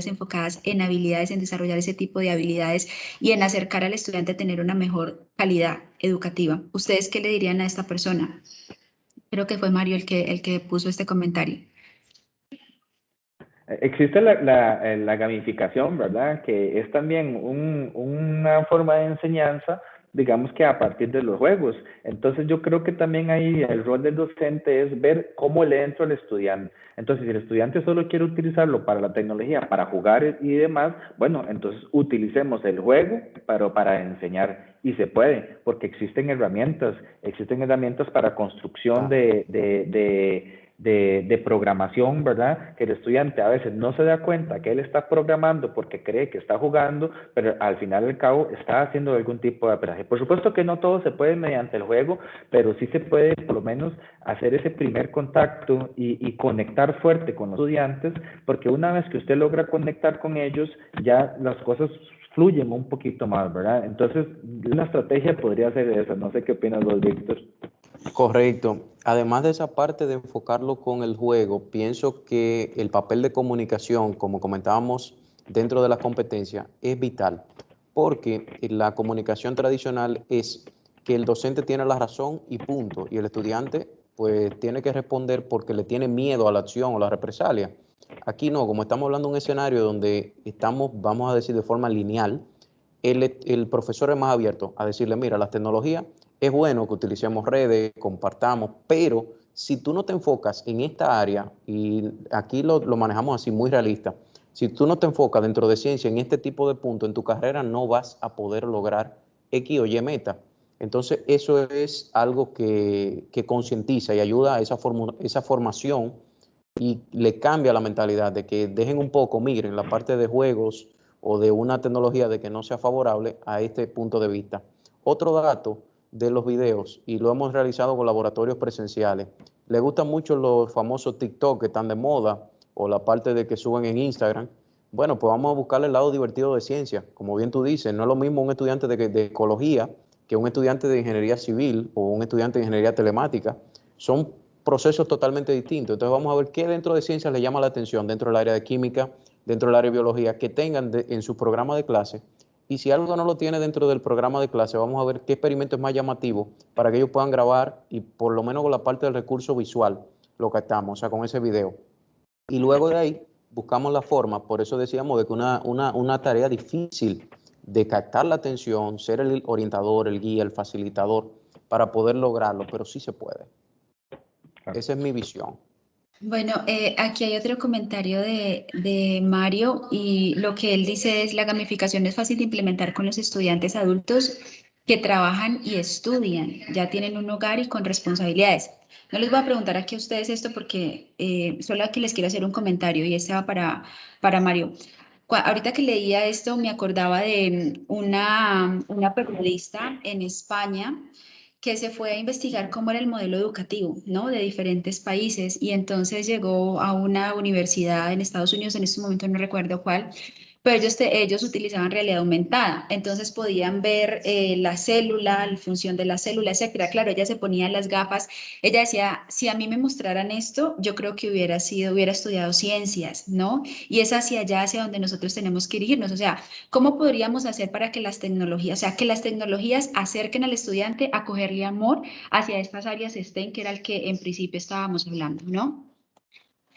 enfocadas en habilidades, en desarrollar ese tipo de habilidades y en acercar al estudiante a tener una mejor calidad educativa. ¿Ustedes qué le dirían a esta persona? Creo que fue Mario el que puso este comentario. Existe la gamificación, ¿verdad? Que es también una forma de enseñanza, digamos que a partir de los juegos. Entonces yo creo que también ahí el rol del docente es ver cómo le entra al estudiante. Entonces, si el estudiante solo quiere utilizarlo para la tecnología, para jugar y demás, bueno, entonces utilicemos el juego para enseñar. Y se puede, porque existen herramientas para construcción de programación, ¿verdad? Que el estudiante a veces no se da cuenta que él está programando porque cree que está jugando, pero al final y al cabo está haciendo algún tipo de aprendizaje. Por supuesto que no todo se puede mediante el juego, pero sí se puede por lo menos hacer ese primer contacto y conectar fuerte con los estudiantes, porque una vez que usted logra conectar con ellos, ya las cosas fluyen un poquito más, ¿verdad? Entonces, una estrategia podría ser esa. No sé qué opinas vos, Víctor. Correcto. Además de esa parte de enfocarlo con el juego, pienso que el papel de comunicación, como comentábamos dentro de la competencia, es vital, porque la comunicación tradicional es que el docente tiene la razón y punto, y el estudiante pues tiene que responder porque le tiene miedo a la acción o la represalia. Aquí no, como estamos hablando de un escenario donde estamos, vamos a decir de forma lineal, el profesor es más abierto a decirle, mira, las tecnologías es bueno que utilicemos redes, compartamos, pero si tú no te enfocas en esta área, y aquí lo manejamos así muy realista, si tú no te enfocas dentro de ciencia en este tipo de puntos, en tu carrera no vas a poder lograr X o Y meta. Entonces eso es algo que concientiza y ayuda a esa formación y le cambia la mentalidad de que dejen un poco, miren, la parte de juegos o de una tecnología de que no sea favorable a este punto de vista. Otro dato de los videos, y lo hemos realizado con laboratorios presenciales, le gustan mucho los famosos TikTok que están de moda o la parte de que suben en Instagram. Bueno, pues vamos a buscarle el lado divertido de ciencia. Como bien tú dices, no es lo mismo un estudiante de ecología que un estudiante de ingeniería civil o un estudiante de ingeniería telemática. Son procesos totalmente distintos. Entonces vamos a ver qué dentro de ciencias le llama la atención, dentro del área de química, dentro del área de biología, que tengan en su programa de clase. Y si algo no lo tiene dentro del programa de clase, vamos a ver qué experimento es más llamativo para que ellos puedan grabar y por lo menos con la parte del recurso visual lo captamos, o sea, con ese video. Y luego de ahí buscamos la forma, por eso decíamos de que una tarea difícil de captar la atención, ser el orientador, el guía, el facilitador, para poder lograrlo, pero sí se puede. Esa es mi visión. Bueno, aquí hay otro comentario de Mario y lo que él dice es la gamificación es fácil de implementar con los estudiantes adultos que trabajan y estudian, ya tienen un hogar y con responsabilidades. No les voy a preguntar aquí a ustedes esto porque solo aquí les quiero hacer un comentario y este va para Mario. Ahorita que leía esto me acordaba de una periodista en España que se fue a investigar cómo era el modelo educativo, ¿no? De diferentes países y entonces llegó a una universidad en Estados Unidos, en este momento no recuerdo cuál, pero ellos utilizaban realidad aumentada, entonces podían ver la célula, la función de la célula, etcétera. Claro, ella se ponía las gafas, ella decía, si a mí me mostraran esto, yo creo que hubiera estudiado ciencias, ¿no? Y es hacia allá, hacia donde nosotros tenemos que dirigirnos, o sea, ¿cómo podríamos hacer para que las tecnologías, o sea, que las tecnologías acerquen al estudiante a cogerle amor hacia estas áreas STEM, que era el que en principio estábamos hablando, ¿no?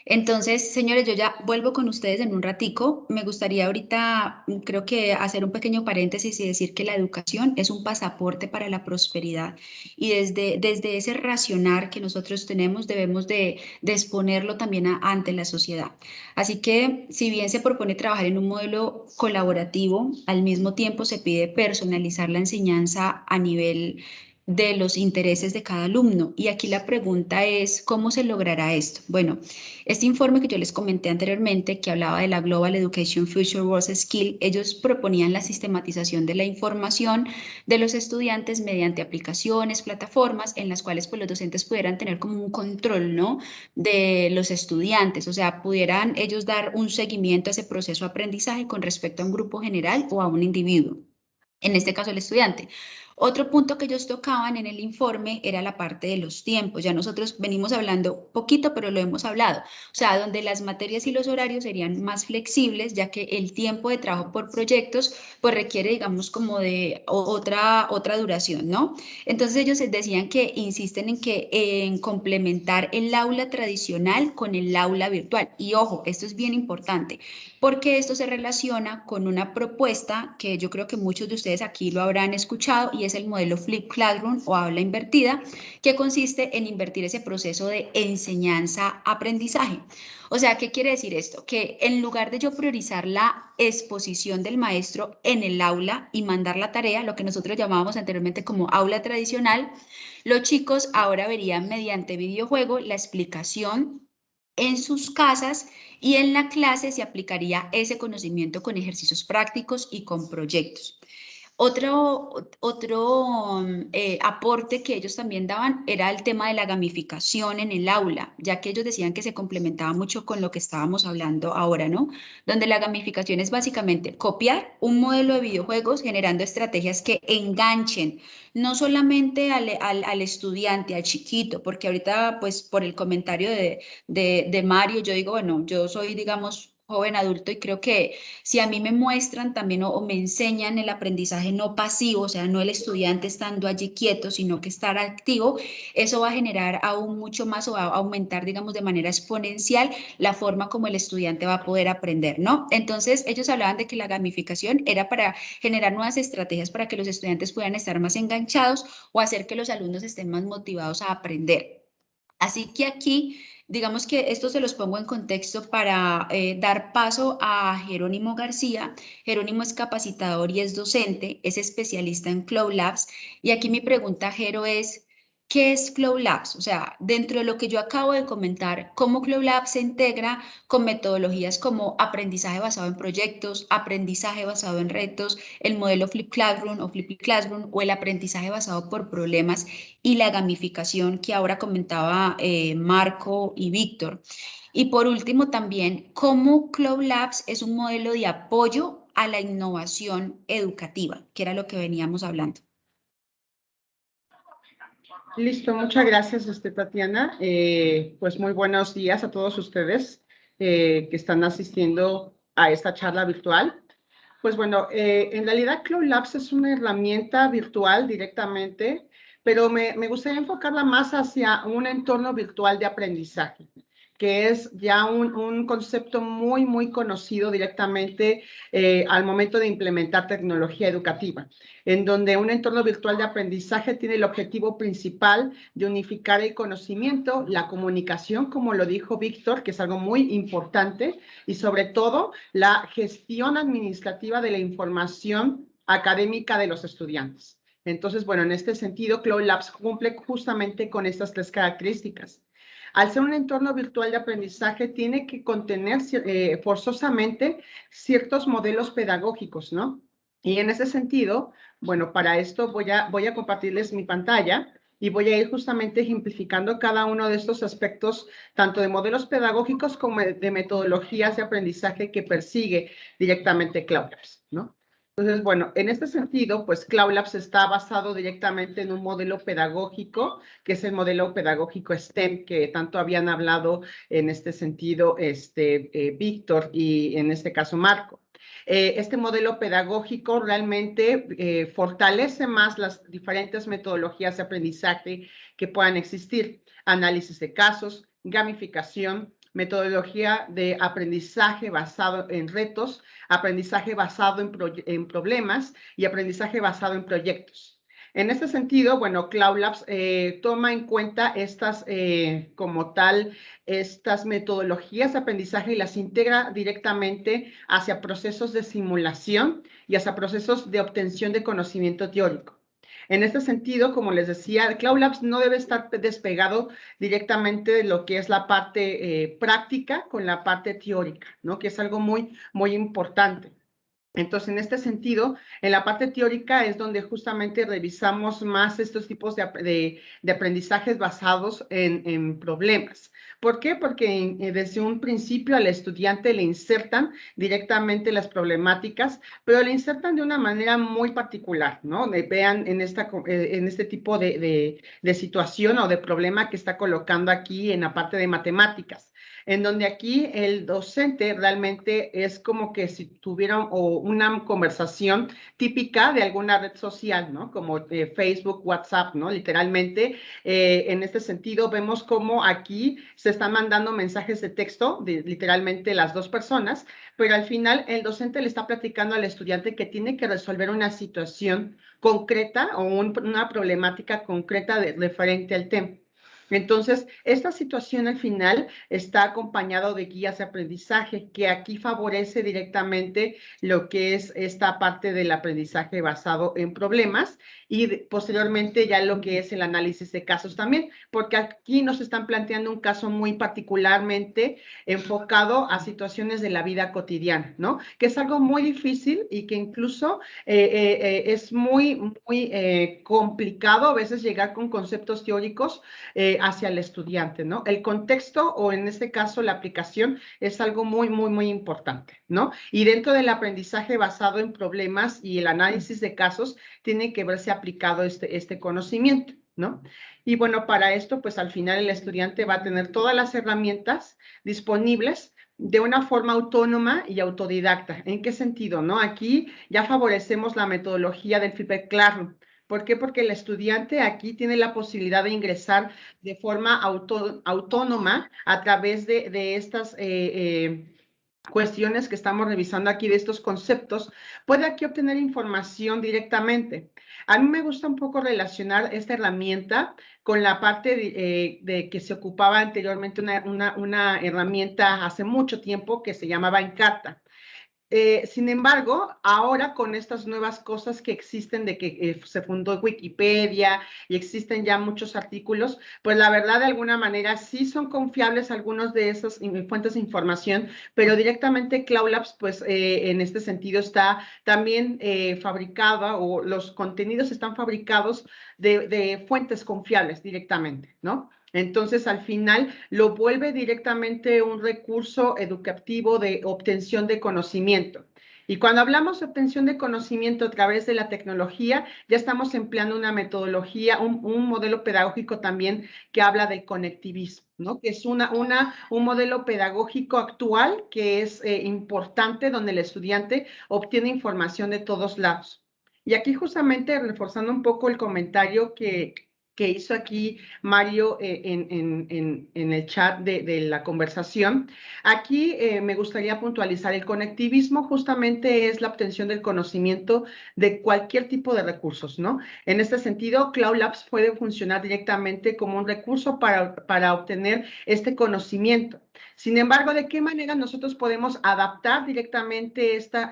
Entonces, señores, yo ya vuelvo con ustedes en un ratico. Me gustaría ahorita, creo que hacer un pequeño paréntesis y decir que la educación es un pasaporte para la prosperidad y desde ese racionar que nosotros tenemos debemos de exponerlo también ante la sociedad. Así que, si bien se propone trabajar en un modelo colaborativo, al mismo tiempo se pide personalizar la enseñanza a nivel de los intereses de cada alumno. Y aquí la pregunta es, ¿cómo se logrará esto? Bueno, este informe que yo les comenté anteriormente, que hablaba de la Global Education Future World Skill, ellos proponían la sistematización de la información de los estudiantes mediante aplicaciones, plataformas en las cuales pues, los docentes pudieran tener como un control, ¿no? De los estudiantes, o sea, pudieran ellos dar un seguimiento a ese proceso de aprendizaje con respecto a un grupo general o a un individuo, en este caso el estudiante. Otro punto que ellos tocaban en el informe era la parte de los tiempos. Ya nosotros venimos hablando poquito, pero lo hemos hablado. O sea, donde las materias y los horarios serían más flexibles, ya que el tiempo de trabajo por proyectos pues requiere, digamos, como de otra duración, ¿no? Entonces ellos decían que insisten en complementar el aula tradicional con el aula virtual. Y ojo, esto es bien importante, porque esto se relaciona con una propuesta que yo creo que muchos de ustedes aquí lo habrán escuchado y es el modelo Flip Classroom o aula invertida, que consiste en invertir ese proceso de enseñanza-aprendizaje. O sea, ¿qué quiere decir esto? Que en lugar de yo priorizar la exposición del maestro en el aula y mandar la tarea, lo que nosotros llamábamos anteriormente como aula tradicional, los chicos ahora verían mediante videojuego la explicación en sus casas y en la clase se aplicaría ese conocimiento con ejercicios prácticos y con proyectos. Otro aporte que ellos también daban era el tema de la gamificación en el aula, ya que ellos decían que se complementaba mucho con lo que estábamos hablando ahora, ¿no? Donde la gamificación es básicamente copiar un modelo de videojuegos generando estrategias que enganchen no solamente al estudiante, al chiquito, porque ahorita, pues por el comentario de Mario, yo digo, bueno, yo soy, digamos, joven adulto y creo que si a mí me muestran también o me enseñan el aprendizaje no pasivo, o sea, no el estudiante estando allí quieto, sino que estar activo, eso va a generar aún mucho más o va a aumentar, digamos, de manera exponencial la forma como el estudiante va a poder aprender, ¿no? Entonces, ellos hablaban de que la gamificación era para generar nuevas estrategias para que los estudiantes puedan estar más enganchados o hacer que los alumnos estén más motivados a aprender. Así que aquí, digamos que esto se los pongo en contexto para dar paso a Jerónimo García. Jerónimo es capacitador y es docente, es especialista en Cloud Labs. Y aquí mi pregunta, Jero, es, ¿qué es Cloud Labs? O sea, dentro de lo que yo acabo de comentar, ¿cómo Cloud Labs se integra con metodologías como aprendizaje basado en proyectos, aprendizaje basado en retos, el modelo Flip Classroom o Flippy Classroom o el aprendizaje basado por problemas y la gamificación que ahora comentaba Marco y Víctor? Y por último también, cómo Cloud Labs es un modelo de apoyo a la innovación educativa, que era lo que veníamos hablando. Listo, muchas gracias, Tatiana. Pues muy buenos días a todos ustedes que están asistiendo a esta charla virtual. Pues bueno, en realidad Cloud Labs es una herramienta virtual directamente, pero me gustaría enfocarla más hacia un entorno virtual de aprendizaje, que es ya un concepto muy conocido directamente al momento de implementar tecnología educativa, en donde un entorno virtual de aprendizaje tiene el objetivo principal de unificar el conocimiento, la comunicación, como lo dijo Víctor, que es algo muy importante, y sobre todo la gestión administrativa de la información académica de los estudiantes. Entonces, bueno, en este sentido, Cloud Labs cumple justamente con estas tres características. Al ser un entorno virtual de aprendizaje, tiene que contener forzosamente ciertos modelos pedagógicos, ¿no? Y en ese sentido, bueno, para esto voy a compartirles mi pantalla y voy a ir justamente ejemplificando cada uno de estos aspectos, tanto de modelos pedagógicos como de metodologías de aprendizaje que persigue directamente Cloud Labs, ¿no? Entonces, bueno, en este sentido, pues Cloud Labs está basado directamente en un modelo pedagógico, que es el modelo pedagógico STEM, que tanto habían hablado en este sentido Víctor y en este caso Marco. Este modelo pedagógico realmente fortalece más las diferentes metodologías de aprendizaje que puedan existir. Análisis de casos, gamificación, metodología de aprendizaje basado en retos, aprendizaje basado en problemas y aprendizaje basado en proyectos. En este sentido, bueno, Cloud Labs toma en cuenta estas, como tal, estas metodologías de aprendizaje y las integra directamente hacia procesos de simulación y hacia procesos de obtención de conocimiento teórico. En este sentido, como les decía, Cloud Labs no debe estar despegado directamente de lo que es la parte práctica con la parte teórica, ¿no? Que es algo muy importante. Entonces, en este sentido, en la parte teórica es donde justamente revisamos más estos tipos de aprendizajes basados en problemas. ¿Por qué? Porque desde un principio al estudiante le insertan directamente las problemáticas, pero le insertan de una manera muy particular, ¿no? Vean en este tipo de situación o de problema que está colocando aquí en la parte de matemáticas, en donde aquí el docente realmente es como que si tuviera una conversación típica de alguna red social, ¿no? Como Facebook, WhatsApp, ¿no? Literalmente, en este sentido, vemos cómo aquí se están mandando mensajes de texto, literalmente las dos personas, pero al final el docente le está platicando al estudiante que tiene que resolver una situación concreta o una problemática concreta referente al tema. Entonces, esta situación al final está acompañado de guías de aprendizaje, que aquí favorece directamente lo que es esta parte del aprendizaje basado en problemas y posteriormente ya lo que es el análisis de casos también, porque aquí nos están planteando un caso muy particularmente enfocado a situaciones de la vida cotidiana, ¿no? Que es algo muy difícil y que incluso es muy complicado a veces llegar con conceptos teóricos hacia el estudiante, ¿no? El contexto o en este caso la aplicación es algo muy importante, ¿no? Y dentro del aprendizaje basado en problemas y el análisis de casos tiene que verse aplicado este conocimiento, ¿no? Y bueno, para esto, pues al final el estudiante va a tener todas las herramientas disponibles de una forma autónoma y autodidacta. ¿En qué sentido, no? Aquí ya favorecemos la metodología del feedback claro. ¿Por qué? Porque el estudiante aquí tiene la posibilidad de ingresar de forma autónoma a través de estas cuestiones que estamos revisando aquí, de estos conceptos, puede aquí obtener información directamente. A mí me gusta un poco relacionar esta herramienta con la parte de que se ocupaba anteriormente una herramienta hace mucho tiempo que se llamaba Encarta. Sin embargo, ahora con estas nuevas cosas que existen de que se fundó Wikipedia y existen ya muchos artículos, pues la verdad de alguna manera sí son confiables algunos de esas fuentes de información, pero directamente Cloud Labs pues en este sentido está también fabricada o los contenidos están fabricados de fuentes confiables directamente, ¿no? Entonces, al final, lo vuelve directamente un recurso educativo de obtención de conocimiento. Y cuando hablamos de obtención de conocimiento a través de la tecnología, ya estamos empleando una metodología, un modelo pedagógico también que habla del conectivismo, ¿no? Que es un modelo pedagógico actual que es importante, donde el estudiante obtiene información de todos lados. Y aquí justamente reforzando un poco el comentario que hizo aquí Mario en el chat de la conversación. Aquí me gustaría puntualizar el conectivismo, justamente es la obtención del conocimiento de cualquier tipo de recursos, ¿no? En este sentido, Cloud Labs puede funcionar directamente como un recurso para obtener este conocimiento. Sin embargo, ¿de qué manera nosotros podemos adaptar directamente esta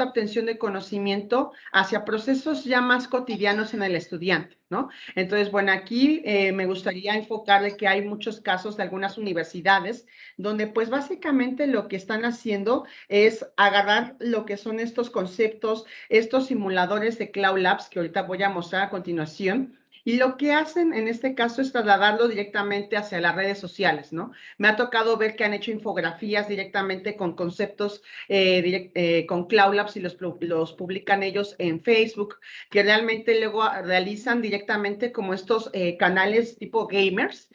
obtención de conocimiento hacia procesos ya más cotidianos en el estudiante, ¿no? Entonces, bueno, aquí me gustaría enfocar de que hay muchos casos de algunas universidades donde pues básicamente lo que están haciendo es agarrar lo que son estos conceptos, estos simuladores de Cloud Labs que ahorita voy a mostrar a continuación. Y lo que hacen en este caso es trasladarlo directamente hacia las redes sociales, ¿no? Me ha tocado ver que han hecho infografías directamente con conceptos con Cloud Labs y los publican ellos en Facebook, que realmente luego realizan directamente como estos canales tipo gamers,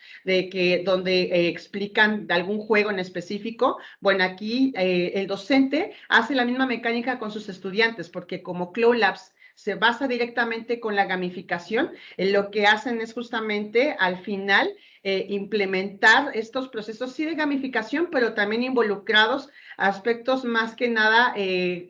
donde explican de algún juego en específico. Bueno, aquí el docente hace la misma mecánica con sus estudiantes, porque como Cloud Labs se basa directamente con la gamificación, lo que hacen es justamente al final implementar estos procesos, sí de gamificación, pero también involucrados aspectos más que nada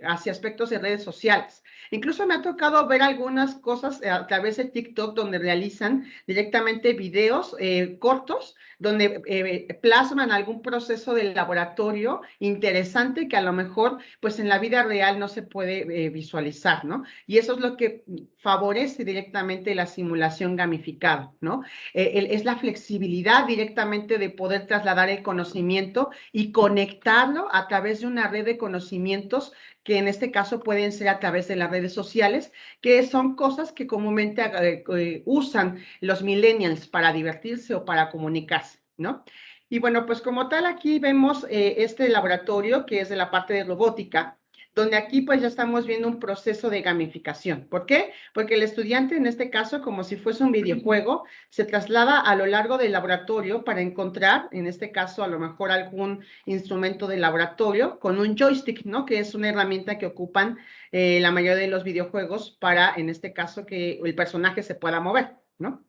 hacia aspectos de redes sociales. Incluso me ha tocado ver algunas cosas a través de TikTok donde realizan directamente videos cortos, donde plasman algún proceso del laboratorio interesante que a lo mejor pues en la vida real no se puede visualizar, ¿no? Y eso es lo que favorece directamente la simulación gamificada, ¿no? Es la flexibilidad posibilidad directamente de poder trasladar el conocimiento y conectarlo a través de una red de conocimientos que en este caso pueden ser a través de las redes sociales, que son cosas que comúnmente usan los millennials para divertirse o para comunicarse, ¿no? Y bueno, pues como tal aquí vemos este laboratorio que es de la parte de robótica, donde aquí pues ya estamos viendo un proceso de gamificación. ¿Por qué? Porque el estudiante en este caso, como si fuese un videojuego, se traslada a lo largo del laboratorio para encontrar, en este caso a lo mejor algún instrumento de laboratorio con un joystick, ¿no? Que es una herramienta que ocupan la mayoría de los videojuegos para, en este caso, que el personaje se pueda mover, ¿no?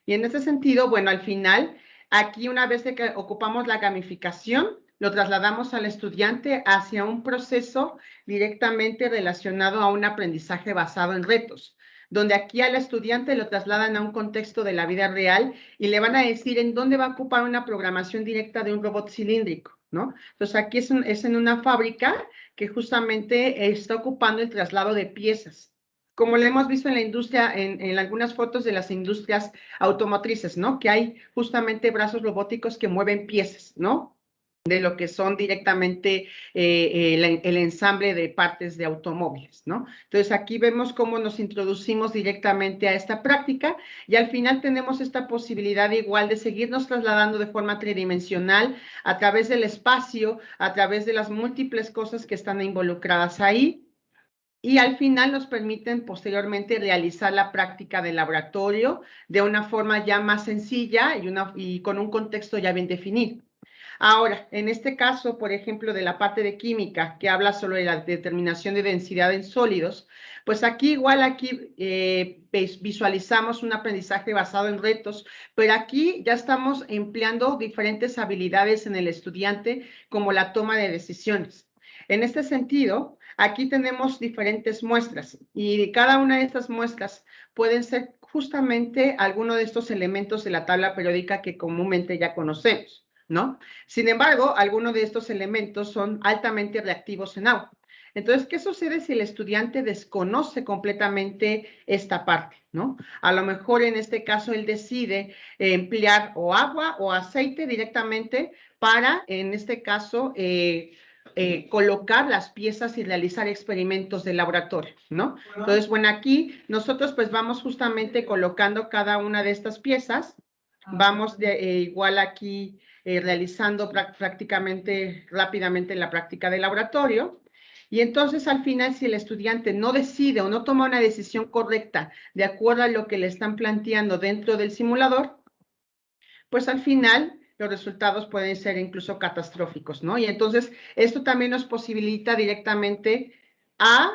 Y en ese sentido, bueno, al final, aquí una vez que ocupamos la gamificación, lo trasladamos al estudiante hacia un proceso directamente relacionado a un aprendizaje basado en retos, donde aquí al estudiante lo trasladan a un contexto de la vida real y le van a decir en dónde va a ocupar una programación directa de un robot cilíndrico, ¿no? Entonces aquí es en una fábrica que justamente está ocupando el traslado de piezas, como lo hemos visto en la industria, en algunas fotos de las industrias automotrices, ¿no? Que hay justamente brazos robóticos que mueven piezas, ¿no? De lo que son directamente el ensamble de partes de automóviles, ¿no? Entonces, aquí vemos cómo nos introducimos directamente a esta práctica y al final tenemos esta posibilidad igual de seguirnos trasladando de forma tridimensional a través del espacio, a través de las múltiples cosas que están involucradas ahí, y al final nos permiten posteriormente realizar la práctica de laboratorio de una forma ya más sencilla y con un contexto ya bien definido. Ahora, en este caso, por ejemplo, de la parte de química, que habla sobre la determinación de densidad en sólidos, pues aquí visualizamos un aprendizaje basado en retos, pero aquí ya estamos empleando diferentes habilidades en el estudiante, como la toma de decisiones. En este sentido, aquí tenemos diferentes muestras y cada una de estas muestras pueden ser justamente alguno de estos elementos de la tabla periódica que comúnmente ya conocemos, ¿no? Sin embargo, algunos de estos elementos son altamente reactivos en agua. Entonces, ¿qué sucede si el estudiante desconoce completamente esta parte, ¿no? A lo mejor en este caso él decide emplear o agua o aceite directamente para, en este caso, colocar las piezas y realizar experimentos de laboratorio, ¿no? Entonces, bueno, aquí nosotros pues vamos justamente colocando cada una de estas piezas, vamos igual aquí realizando prácticamente rápidamente la práctica de laboratorio. Y entonces al final, si el estudiante no decide o no toma una decisión correcta de acuerdo a lo que le están planteando dentro del simulador, pues al final los resultados pueden ser incluso catastróficos, ¿no? Y entonces esto también nos posibilita directamente a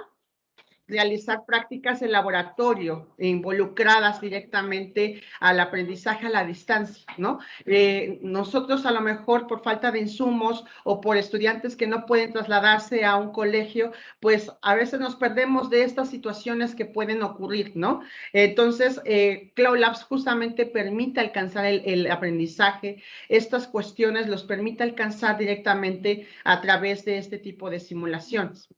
realizar prácticas de laboratorio involucradas directamente al aprendizaje a la distancia, ¿no? Nosotros a lo mejor por falta de insumos o por estudiantes que no pueden trasladarse a un colegio, pues a veces nos perdemos de estas situaciones que pueden ocurrir, ¿no? Entonces, Cloud Labs justamente permite alcanzar el aprendizaje, estas cuestiones los permite alcanzar directamente a través de este tipo de simulaciones.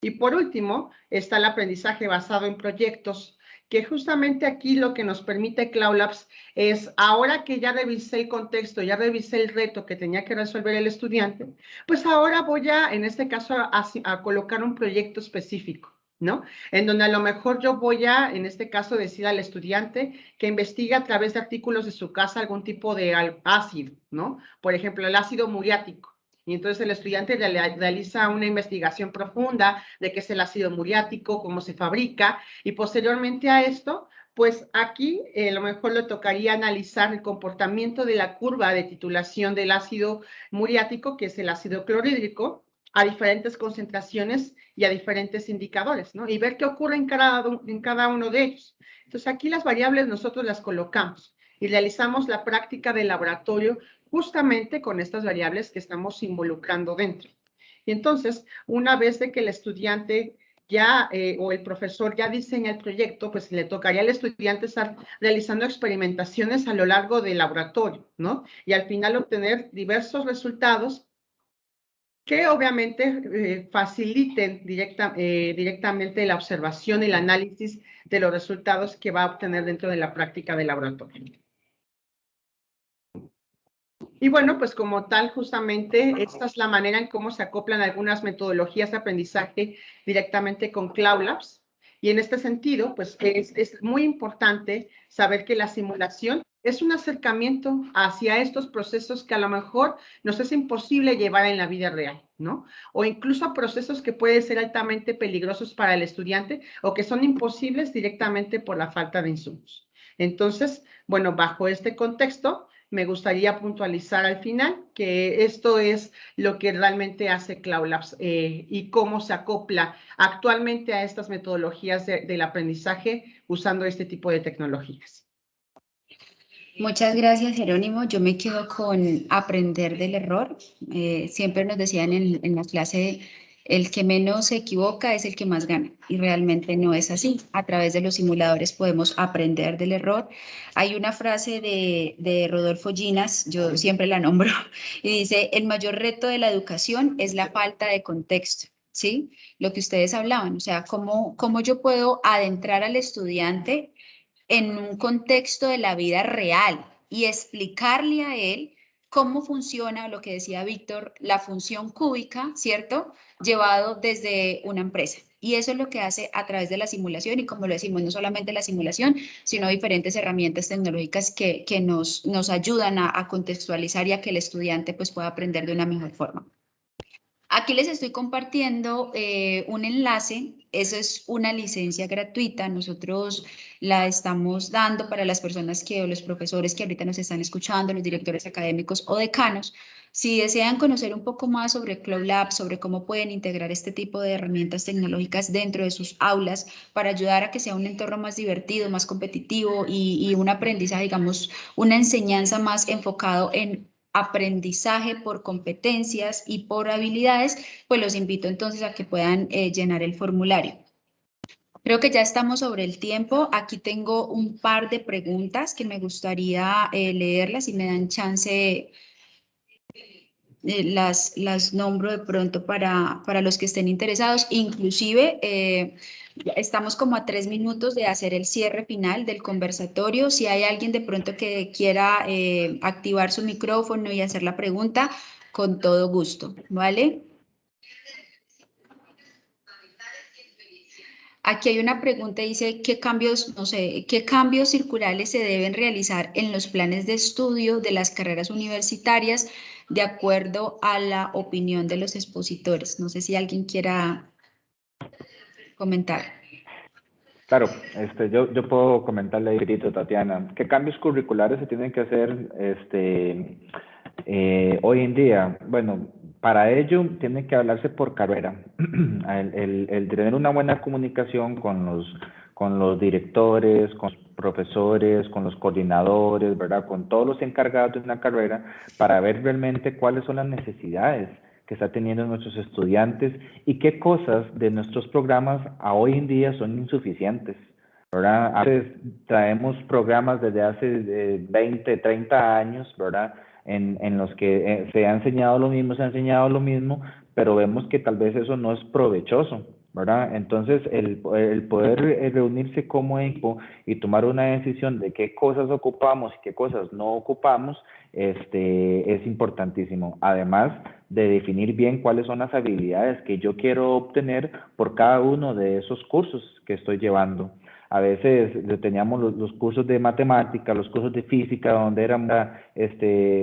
Y por último, está el aprendizaje basado en proyectos, que justamente aquí lo que nos permite Cloud Labs es, ahora que ya revisé el contexto, ya revisé el reto que tenía que resolver el estudiante, pues ahora voy en este caso, a colocar un proyecto específico, ¿no? En donde a lo mejor yo voy en este caso, decir al estudiante que investigue a través de artículos de su casa algún tipo de ácido, ¿no? Por ejemplo, el ácido muriático. Y entonces el estudiante realiza una investigación profunda de qué es el ácido muriático, cómo se fabrica, y posteriormente a esto, pues aquí a lo mejor le tocaría analizar el comportamiento de la curva de titulación del ácido muriático, que es el ácido clorhídrico, a diferentes concentraciones y a diferentes indicadores, ¿no? Y ver qué ocurre en cada uno de ellos. Entonces aquí las variables nosotros las colocamos y realizamos la práctica de laboratorio justamente con estas variables que estamos involucrando dentro. Y entonces, una vez de que el estudiante ya o el profesor ya diseña el proyecto, pues le tocaría al estudiante estar realizando experimentaciones a lo largo del laboratorio, ¿no? Y al final obtener diversos resultados que obviamente faciliten directamente la observación y el análisis de los resultados que va a obtener dentro de la práctica de laboratorio. Y bueno, pues como tal, justamente, esta es la manera en cómo se acoplan algunas metodologías de aprendizaje directamente con Cloud Labs. Y en este sentido, pues es muy importante saber que la simulación es un acercamiento hacia estos procesos que a lo mejor nos es imposible llevar en la vida real, ¿no? O incluso a procesos que pueden ser altamente peligrosos para el estudiante o que son imposibles directamente por la falta de insumos. Entonces, bueno, bajo este contexto, me gustaría puntualizar al final que esto es lo que realmente hace Cloud Labs y cómo se acopla actualmente a estas metodologías del aprendizaje usando este tipo de tecnologías. Muchas gracias, Jerónimo. Yo me quedo con aprender del error. Siempre nos decían en la clase, el que menos se equivoca es el que más gana. Y realmente no es así. A través de los simuladores podemos aprender del error. Hay una frase de Rodolfo Ginas, yo siempre la nombro, y dice, el mayor reto de la educación es la falta de contexto. ¿Sí? Lo que ustedes hablaban, o sea, cómo yo puedo adentrar al estudiante en un contexto de la vida real y explicarle a él cómo funciona lo que decía Víctor, la función cúbica, ¿cierto? Llevado desde una empresa. Y eso es lo que hace a través de la simulación y como lo decimos, no solamente la simulación, sino diferentes herramientas tecnológicas que nos ayudan a contextualizar y a que el estudiante pues, pueda aprender de una mejor forma. Aquí les estoy compartiendo un enlace, eso es una licencia gratuita, nosotros la estamos dando para las personas o los profesores que ahorita nos están escuchando, los directores académicos o decanos. Si desean conocer un poco más sobre Cloud Labs, sobre cómo pueden integrar este tipo de herramientas tecnológicas dentro de sus aulas para ayudar a que sea un entorno más divertido, más competitivo y un aprendizaje, digamos, una enseñanza más enfocado en aprendizaje por competencias y por habilidades, pues los invito entonces a que puedan llenar el formulario. Creo que ya estamos sobre el tiempo. Aquí tengo un par de preguntas que me gustaría leerlas y me dan chance, las nombro de pronto para los que estén interesados. Inclusive, estamos como a 3 minutos de hacer el cierre final del conversatorio. Si hay alguien de pronto que quiera activar su micrófono y hacer la pregunta, con todo gusto, ¿vale? Aquí hay una pregunta, dice, ¿qué cambios, no sé, qué cambios circulares se deben realizar en los planes de estudio de las carreras universitarias de acuerdo a la opinión de los expositores? No sé si alguien quiera comentar. Claro, yo puedo comentarle ahí, Tatiana, ¿qué cambios curriculares se tienen que hacer hoy en día? Bueno, para ello tiene que hablarse por carrera. El tener una buena comunicación con los directores, con los profesores, con los coordinadores, ¿verdad? Con todos los encargados de una carrera para ver realmente cuáles son las necesidades que está teniendo nuestros estudiantes y qué cosas de nuestros programas a hoy en día son insuficientes, ¿verdad? A veces traemos programas desde hace 20, 30 años, ¿verdad? En los que se ha enseñado lo mismo, pero vemos que tal vez eso no es provechoso, ¿verdad? Entonces, el poder reunirse como equipo y tomar una decisión de qué cosas ocupamos y qué cosas no ocupamos, es importantísimo. Además de definir bien cuáles son las habilidades que yo quiero obtener por cada uno de esos cursos que estoy llevando. A veces teníamos los cursos de matemática, los cursos de física, donde era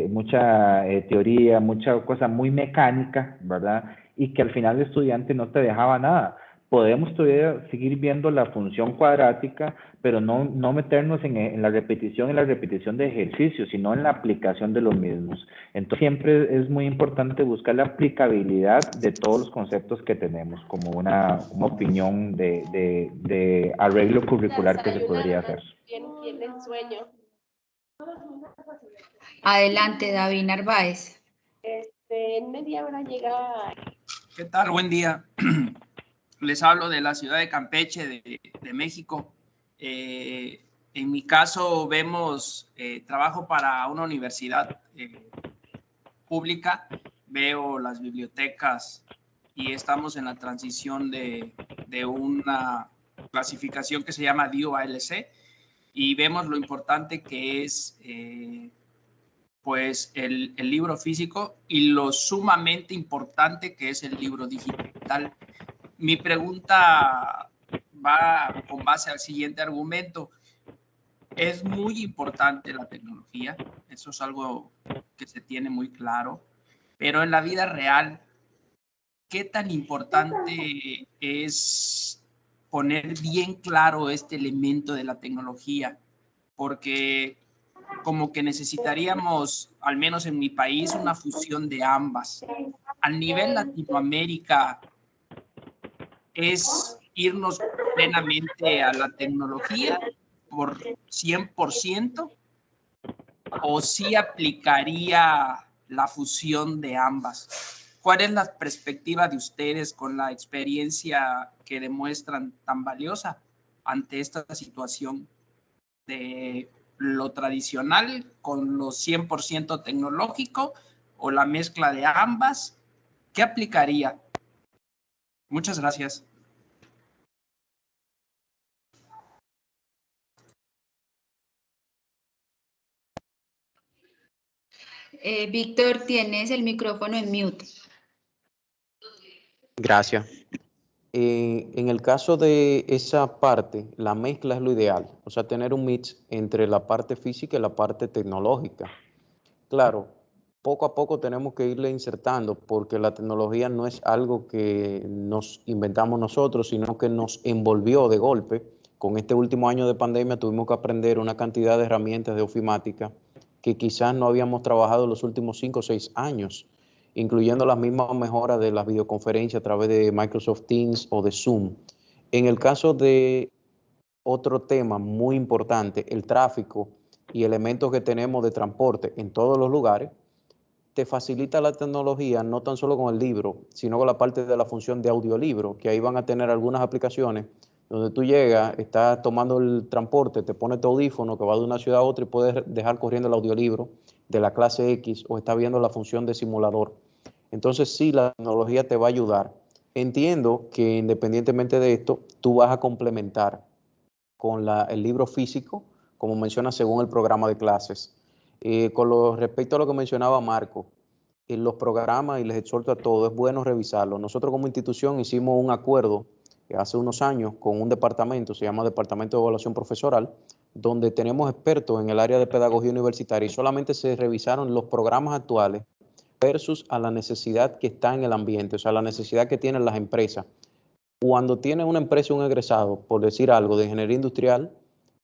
mucha teoría, mucha cosa muy mecánica, ¿verdad? Y que al final el estudiante no te dejaba nada. Podemos todavía seguir viendo la función cuadrática, pero no meternos en la repetición de ejercicios, sino en la aplicación de los mismos. Entonces, siempre es muy importante buscar la aplicabilidad de todos los conceptos que tenemos, como una opinión de arreglo curricular que se podría hacer. ¿Tienen sueño? Adelante, David Narváez. En media hora llega. ¿Qué tal? Buen día. Les hablo de la ciudad de Campeche, de México. En mi caso, trabajo para una universidad pública, veo las bibliotecas y estamos en la transición de una clasificación que se llama DIU-ALC y vemos lo importante que es pues el libro físico y lo sumamente importante que es el libro digital. Mi pregunta va con base al siguiente argumento. Es muy importante la tecnología, eso es algo que se tiene muy claro, pero en la vida real, ¿qué tan importante es poner bien claro este elemento de la tecnología? Porque como que necesitaríamos, al menos en mi país, una fusión de ambas. A nivel Latinoamérica, ¿es irnos plenamente a la tecnología por 100%? ¿O sí aplicaría la fusión de ambas? ¿Cuál es la perspectiva de ustedes con la experiencia que demuestran tan valiosa ante esta situación de lo tradicional con lo 100% tecnológico o la mezcla de ambas? ¿Qué aplicaría? Muchas gracias. Víctor, tienes el micrófono en mute. Gracias. En el caso de esa parte, la mezcla es lo ideal, o sea, tener un mix entre la parte física y la parte tecnológica. Claro, poco a poco tenemos que irle insertando porque la tecnología no es algo que nos inventamos nosotros, sino que nos envolvió de golpe. Con este último año de pandemia tuvimos que aprender una cantidad de herramientas de ofimática que quizás no habíamos trabajado los últimos 5 o 6 años, incluyendo las mismas mejoras de las videoconferencias a través de Microsoft Teams o de Zoom. En el caso de otro tema muy importante, el tráfico y elementos que tenemos de transporte en todos los lugares, te facilita la tecnología no tan solo con el libro, sino con la parte de la función de audiolibro, que ahí van a tener algunas aplicaciones donde tú llegas, estás tomando el transporte, te pones tu audífono que va de una ciudad a otra y puedes dejar corriendo el audiolibro de la clase X o estás viendo la función de simulador. Entonces sí, la tecnología te va a ayudar. Entiendo que independientemente de esto, tú vas a complementar con el libro físico, como menciona según el programa de clases. Respecto a lo que mencionaba Marco, en los programas, y les exhorto a todos, es bueno revisarlo. Nosotros como institución hicimos un acuerdo hace unos años con un departamento, se llama Departamento de Evaluación Profesoral, donde tenemos expertos en el área de pedagogía universitaria y solamente se revisaron los programas actuales versus a la necesidad que está en el ambiente, o sea, la necesidad que tienen las empresas. Cuando tiene una empresa un egresado, por decir algo, de ingeniería industrial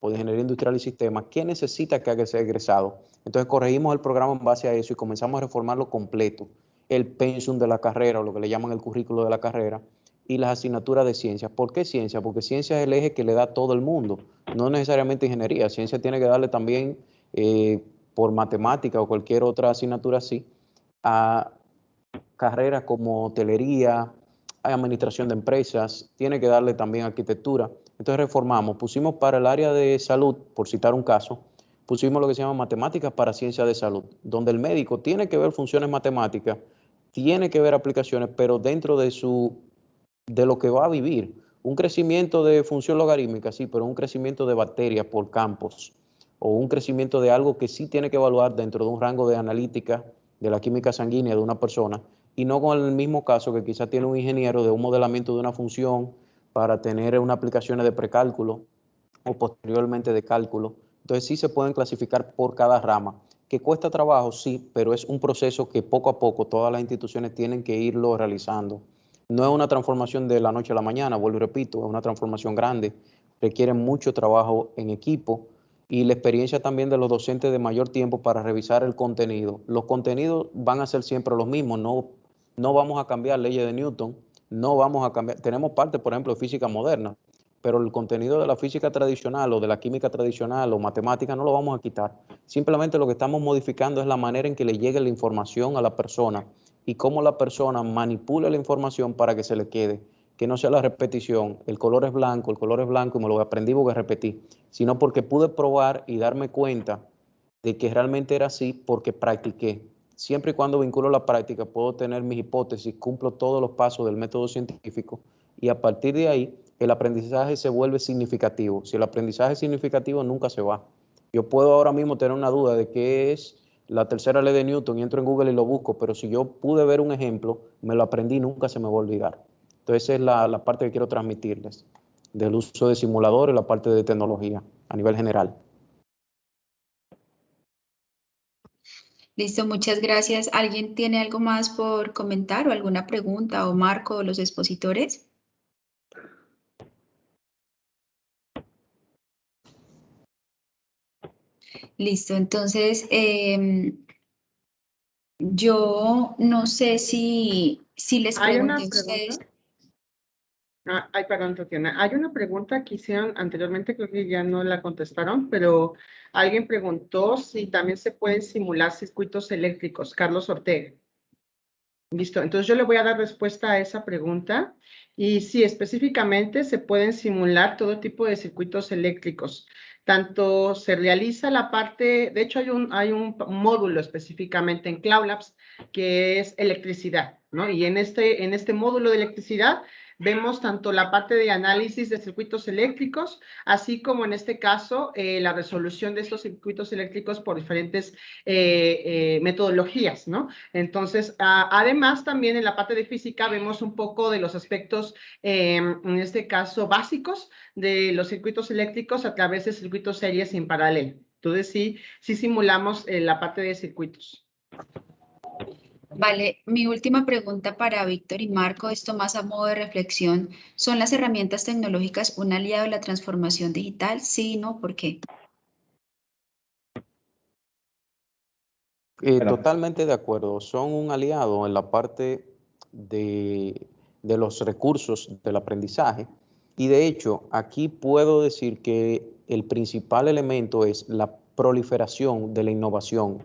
o de ingeniería industrial y sistemas, ¿qué necesita que haga ese egresado? Entonces corregimos el programa en base a eso y comenzamos a reformarlo completo. El pensum de la carrera, o lo que le llaman el currículo de la carrera, y las asignaturas de ciencias. ¿Por qué ciencia? Porque ciencia es el eje que le da a todo el mundo, no necesariamente ingeniería. Ciencia tiene que darle también, por matemática o cualquier otra asignatura así, a carreras como hotelería, hay administración de empresas, tiene que darle también arquitectura. Entonces reformamos, pusimos para el área de salud, por citar un caso, pusimos lo que se llama matemáticas para ciencia de salud, donde el médico tiene que ver funciones matemáticas, tiene que ver aplicaciones, pero dentro de lo que va a vivir. Un crecimiento de función logarítmica, sí, pero un crecimiento de bacterias por campos, o un crecimiento de algo que sí tiene que evaluar dentro de un rango de analítica de la química sanguínea de una persona, y no con el mismo caso que quizás tiene un ingeniero de un modelamiento de una función para tener una aplicación de precálculo o posteriormente de cálculo. Entonces sí se pueden clasificar por cada rama. ¿Que cuesta trabajo? Sí, pero es un proceso que poco a poco todas las instituciones tienen que irlo realizando. No es una transformación de la noche a la mañana, vuelvo y repito, es una transformación grande, requiere mucho trabajo en equipo y la experiencia también de los docentes de mayor tiempo para revisar el contenido. Los contenidos van a ser siempre los mismos, no vamos a cambiar leyes de Newton, no vamos a cambiar, tenemos parte, por ejemplo, de física moderna, pero el contenido de la física tradicional o de la química tradicional o matemática no lo vamos a quitar. Simplemente lo que estamos modificando es la manera en que le llegue la información a la persona y cómo la persona manipula la información para que se le quede, que no sea la repetición, el color es blanco y me lo aprendí porque repetí, sino porque pude probar y darme cuenta de que realmente era así porque practiqué. Siempre y cuando vinculo la práctica puedo tener mis hipótesis, cumplo todos los pasos del método científico y a partir de ahí el aprendizaje se vuelve significativo. Si el aprendizaje es significativo, nunca se va. Yo puedo ahora mismo tener una duda de qué es la tercera ley de Newton y entro en Google y lo busco, pero si yo pude ver un ejemplo, me lo aprendí, nunca se me va a olvidar. Entonces esa es la parte que quiero transmitirles, del uso de simuladores y la parte de tecnología a nivel general. Listo, muchas gracias. ¿Alguien tiene algo más por comentar o alguna pregunta o Marco o los expositores? Listo, entonces yo no sé si les Hay una pregunté a ustedes. pregunta. Ay, perdón, Tatiana. Hay una pregunta que hicieron anteriormente, creo que ya no la contestaron, pero alguien preguntó si también se pueden simular circuitos eléctricos. Carlos Ortega. Listo, entonces yo le voy a dar respuesta a esa pregunta. Y sí, específicamente se pueden simular todo tipo de circuitos eléctricos. Tanto se realiza la parte, de hecho hay un módulo específicamente en Cloud Labs que es electricidad, ¿no? Y en este módulo de electricidad vemos tanto la parte de análisis de circuitos eléctricos, así como en este caso la resolución de estos circuitos eléctricos por diferentes metodologías, ¿no? Entonces, además también en la parte de física vemos un poco de los aspectos, en este caso básicos, de los circuitos eléctricos a través de circuitos series en paralelo. Entonces, sí simulamos la parte de circuitos. Vale, mi última pregunta para Víctor y Marco, esto más a modo de reflexión. ¿Son las herramientas tecnológicas un aliado de la transformación digital? Sí, ¿no? ¿Por qué? Totalmente de acuerdo, son un aliado en la parte de los recursos del aprendizaje y de hecho aquí puedo decir que el principal elemento es la proliferación de la innovación,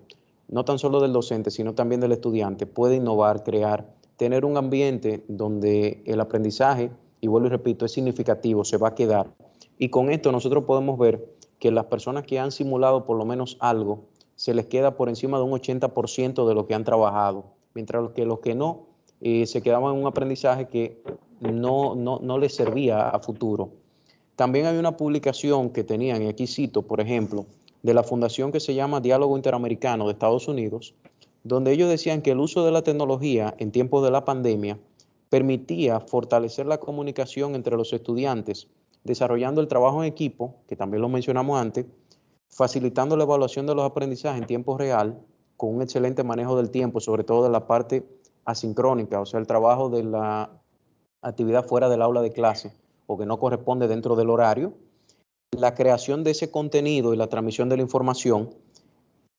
no tan solo del docente, sino también del estudiante. Puede innovar, crear, tener un ambiente donde el aprendizaje, y vuelvo y repito, es significativo, se va a quedar. Y con esto nosotros podemos ver que las personas que han simulado por lo menos algo, se les queda por encima de un 80% de lo que han trabajado, mientras que los que no, se quedaban en un aprendizaje que no les servía a futuro. También hay una publicación que tenían, y aquí cito, por ejemplo, de la fundación que se llama Diálogo Interamericano de Estados Unidos, donde ellos decían que el uso de la tecnología en tiempos de la pandemia permitía fortalecer la comunicación entre los estudiantes, desarrollando el trabajo en equipo, que también lo mencionamos antes, facilitando la evaluación de los aprendizajes en tiempo real, con un excelente manejo del tiempo, sobre todo de la parte asincrónica, o sea, el trabajo de la actividad fuera del aula de clase o que no corresponde dentro del horario, la creación de ese contenido y la transmisión de la información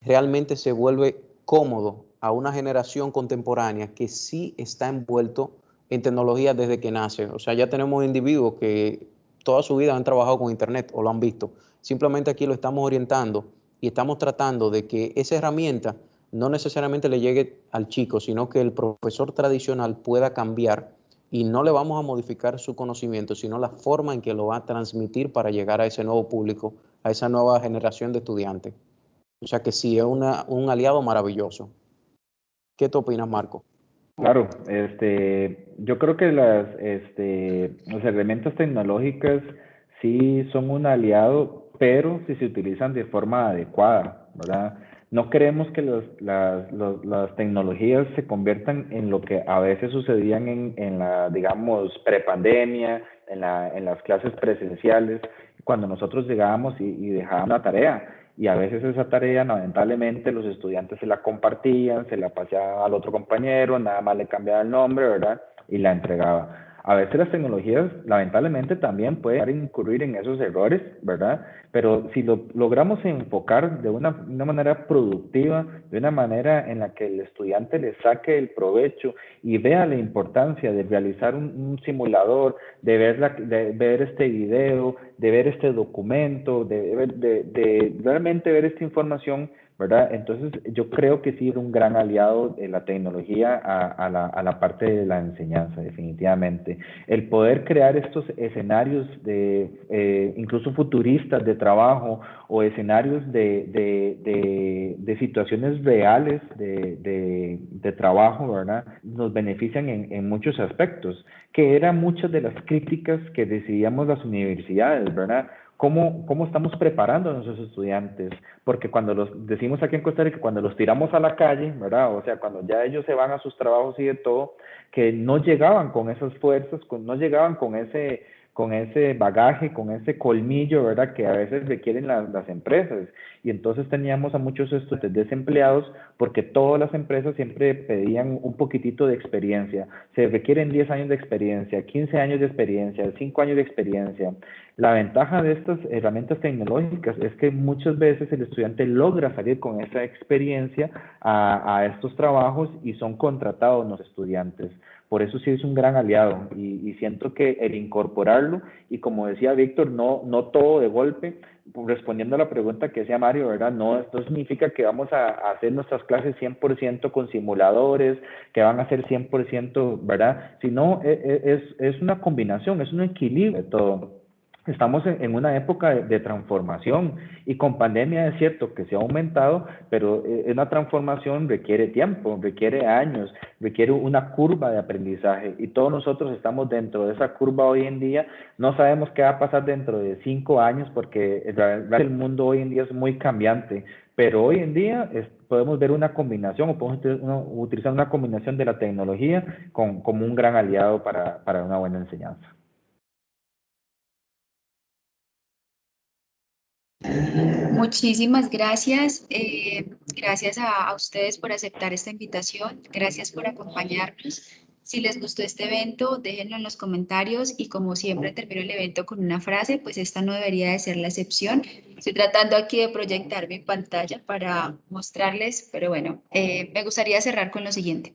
realmente se vuelve cómodo a una generación contemporánea que sí está envuelto en tecnología desde que nace. O sea, ya tenemos individuos que toda su vida han trabajado con Internet o lo han visto. Simplemente aquí lo estamos orientando y estamos tratando de que esa herramienta no necesariamente le llegue al chico, sino que el profesor tradicional pueda cambiar y no le vamos a modificar su conocimiento, sino la forma en que lo va a transmitir para llegar a ese nuevo público, a esa nueva generación de estudiantes. O sea que sí, es un aliado maravilloso. ¿Qué te opinas, Marco? Claro, yo creo que las herramientas tecnológicas sí son un aliado, pero si se utilizan de forma adecuada, ¿verdad? No queremos que las tecnologías se conviertan en lo que a veces sucedían en la, digamos, prepandemia, en las clases presenciales, cuando nosotros llegábamos y dejábamos la tarea. Y a veces esa tarea, lamentablemente, los estudiantes se la compartían, se la pasaban al otro compañero, nada más le cambiaba el nombre, ¿verdad? Y la entregaba. A veces las tecnologías, lamentablemente, también pueden incurrir en esos errores, ¿verdad? Pero si lo logramos enfocar de una manera productiva, de una manera en la que el estudiante le saque el provecho y vea la importancia de realizar un simulador, de ver este video, de ver este documento, de realmente ver esta información, ¿verdad? Entonces, yo creo que sí es un gran aliado de la tecnología a la parte de la enseñanza, definitivamente. El poder crear estos escenarios incluso futuristas de trabajo o escenarios de situaciones reales de trabajo, ¿verdad? Nos benefician en muchos aspectos, que eran muchas de las críticas que recibíamos las universidades, ¿verdad? ¿Cómo estamos preparando a nuestros estudiantes? Porque cuando decimos aquí en Costa Rica, cuando los tiramos a la calle, ¿verdad? O sea, cuando ya ellos se van a sus trabajos y de todo, que no llegaban con esas fuerzas, no llegaban con ese bagaje, con ese colmillo, ¿verdad? Que a veces requieren las empresas. Y entonces teníamos a muchos estudiantes desempleados porque todas las empresas siempre pedían un poquitito de experiencia. Se requieren 10 años de experiencia, 15 años de experiencia, 5 años de experiencia. La ventaja de estas herramientas tecnológicas es que muchas veces el estudiante logra salir con esa experiencia a estos trabajos y son contratados los estudiantes. Por eso sí es un gran aliado y siento que el incorporarlo, y como decía Víctor, no todo de golpe, respondiendo a la pregunta que decía Mario, ¿verdad? No, esto significa que vamos a hacer nuestras clases 100% con simuladores, que van a ser 100%, ¿verdad? Sino es una combinación, es un equilibrio de todo. Estamos en una época de transformación y con pandemia es cierto que se ha aumentado, pero una transformación requiere tiempo, requiere años, requiere una curva de aprendizaje y todos nosotros estamos dentro de esa curva hoy en día. No sabemos qué va a pasar dentro de 5 años porque el mundo hoy en día es muy cambiante, pero hoy en día podemos ver una combinación o podemos utilizar una combinación de la tecnología como un gran aliado para una buena enseñanza. Muchísimas gracias. Gracias a ustedes por aceptar esta invitación. Gracias por acompañarnos. Si les gustó este evento, déjenlo en los comentarios y como siempre termino el evento con una frase, pues esta no debería de ser la excepción. Estoy tratando aquí de proyectar mi pantalla para mostrarles, pero bueno, me gustaría cerrar con lo siguiente.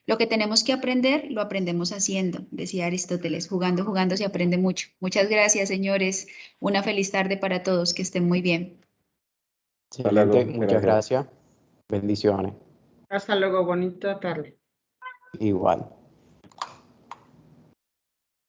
Lo que tenemos que aprender, lo aprendemos haciendo, decía Aristóteles. Jugando, jugando se aprende mucho. Muchas gracias, señores. Una feliz tarde para todos. Que estén muy bien. Hasta luego, Excelente, muchas gracias. Bendiciones. Hasta luego, bonita tarde. Igual.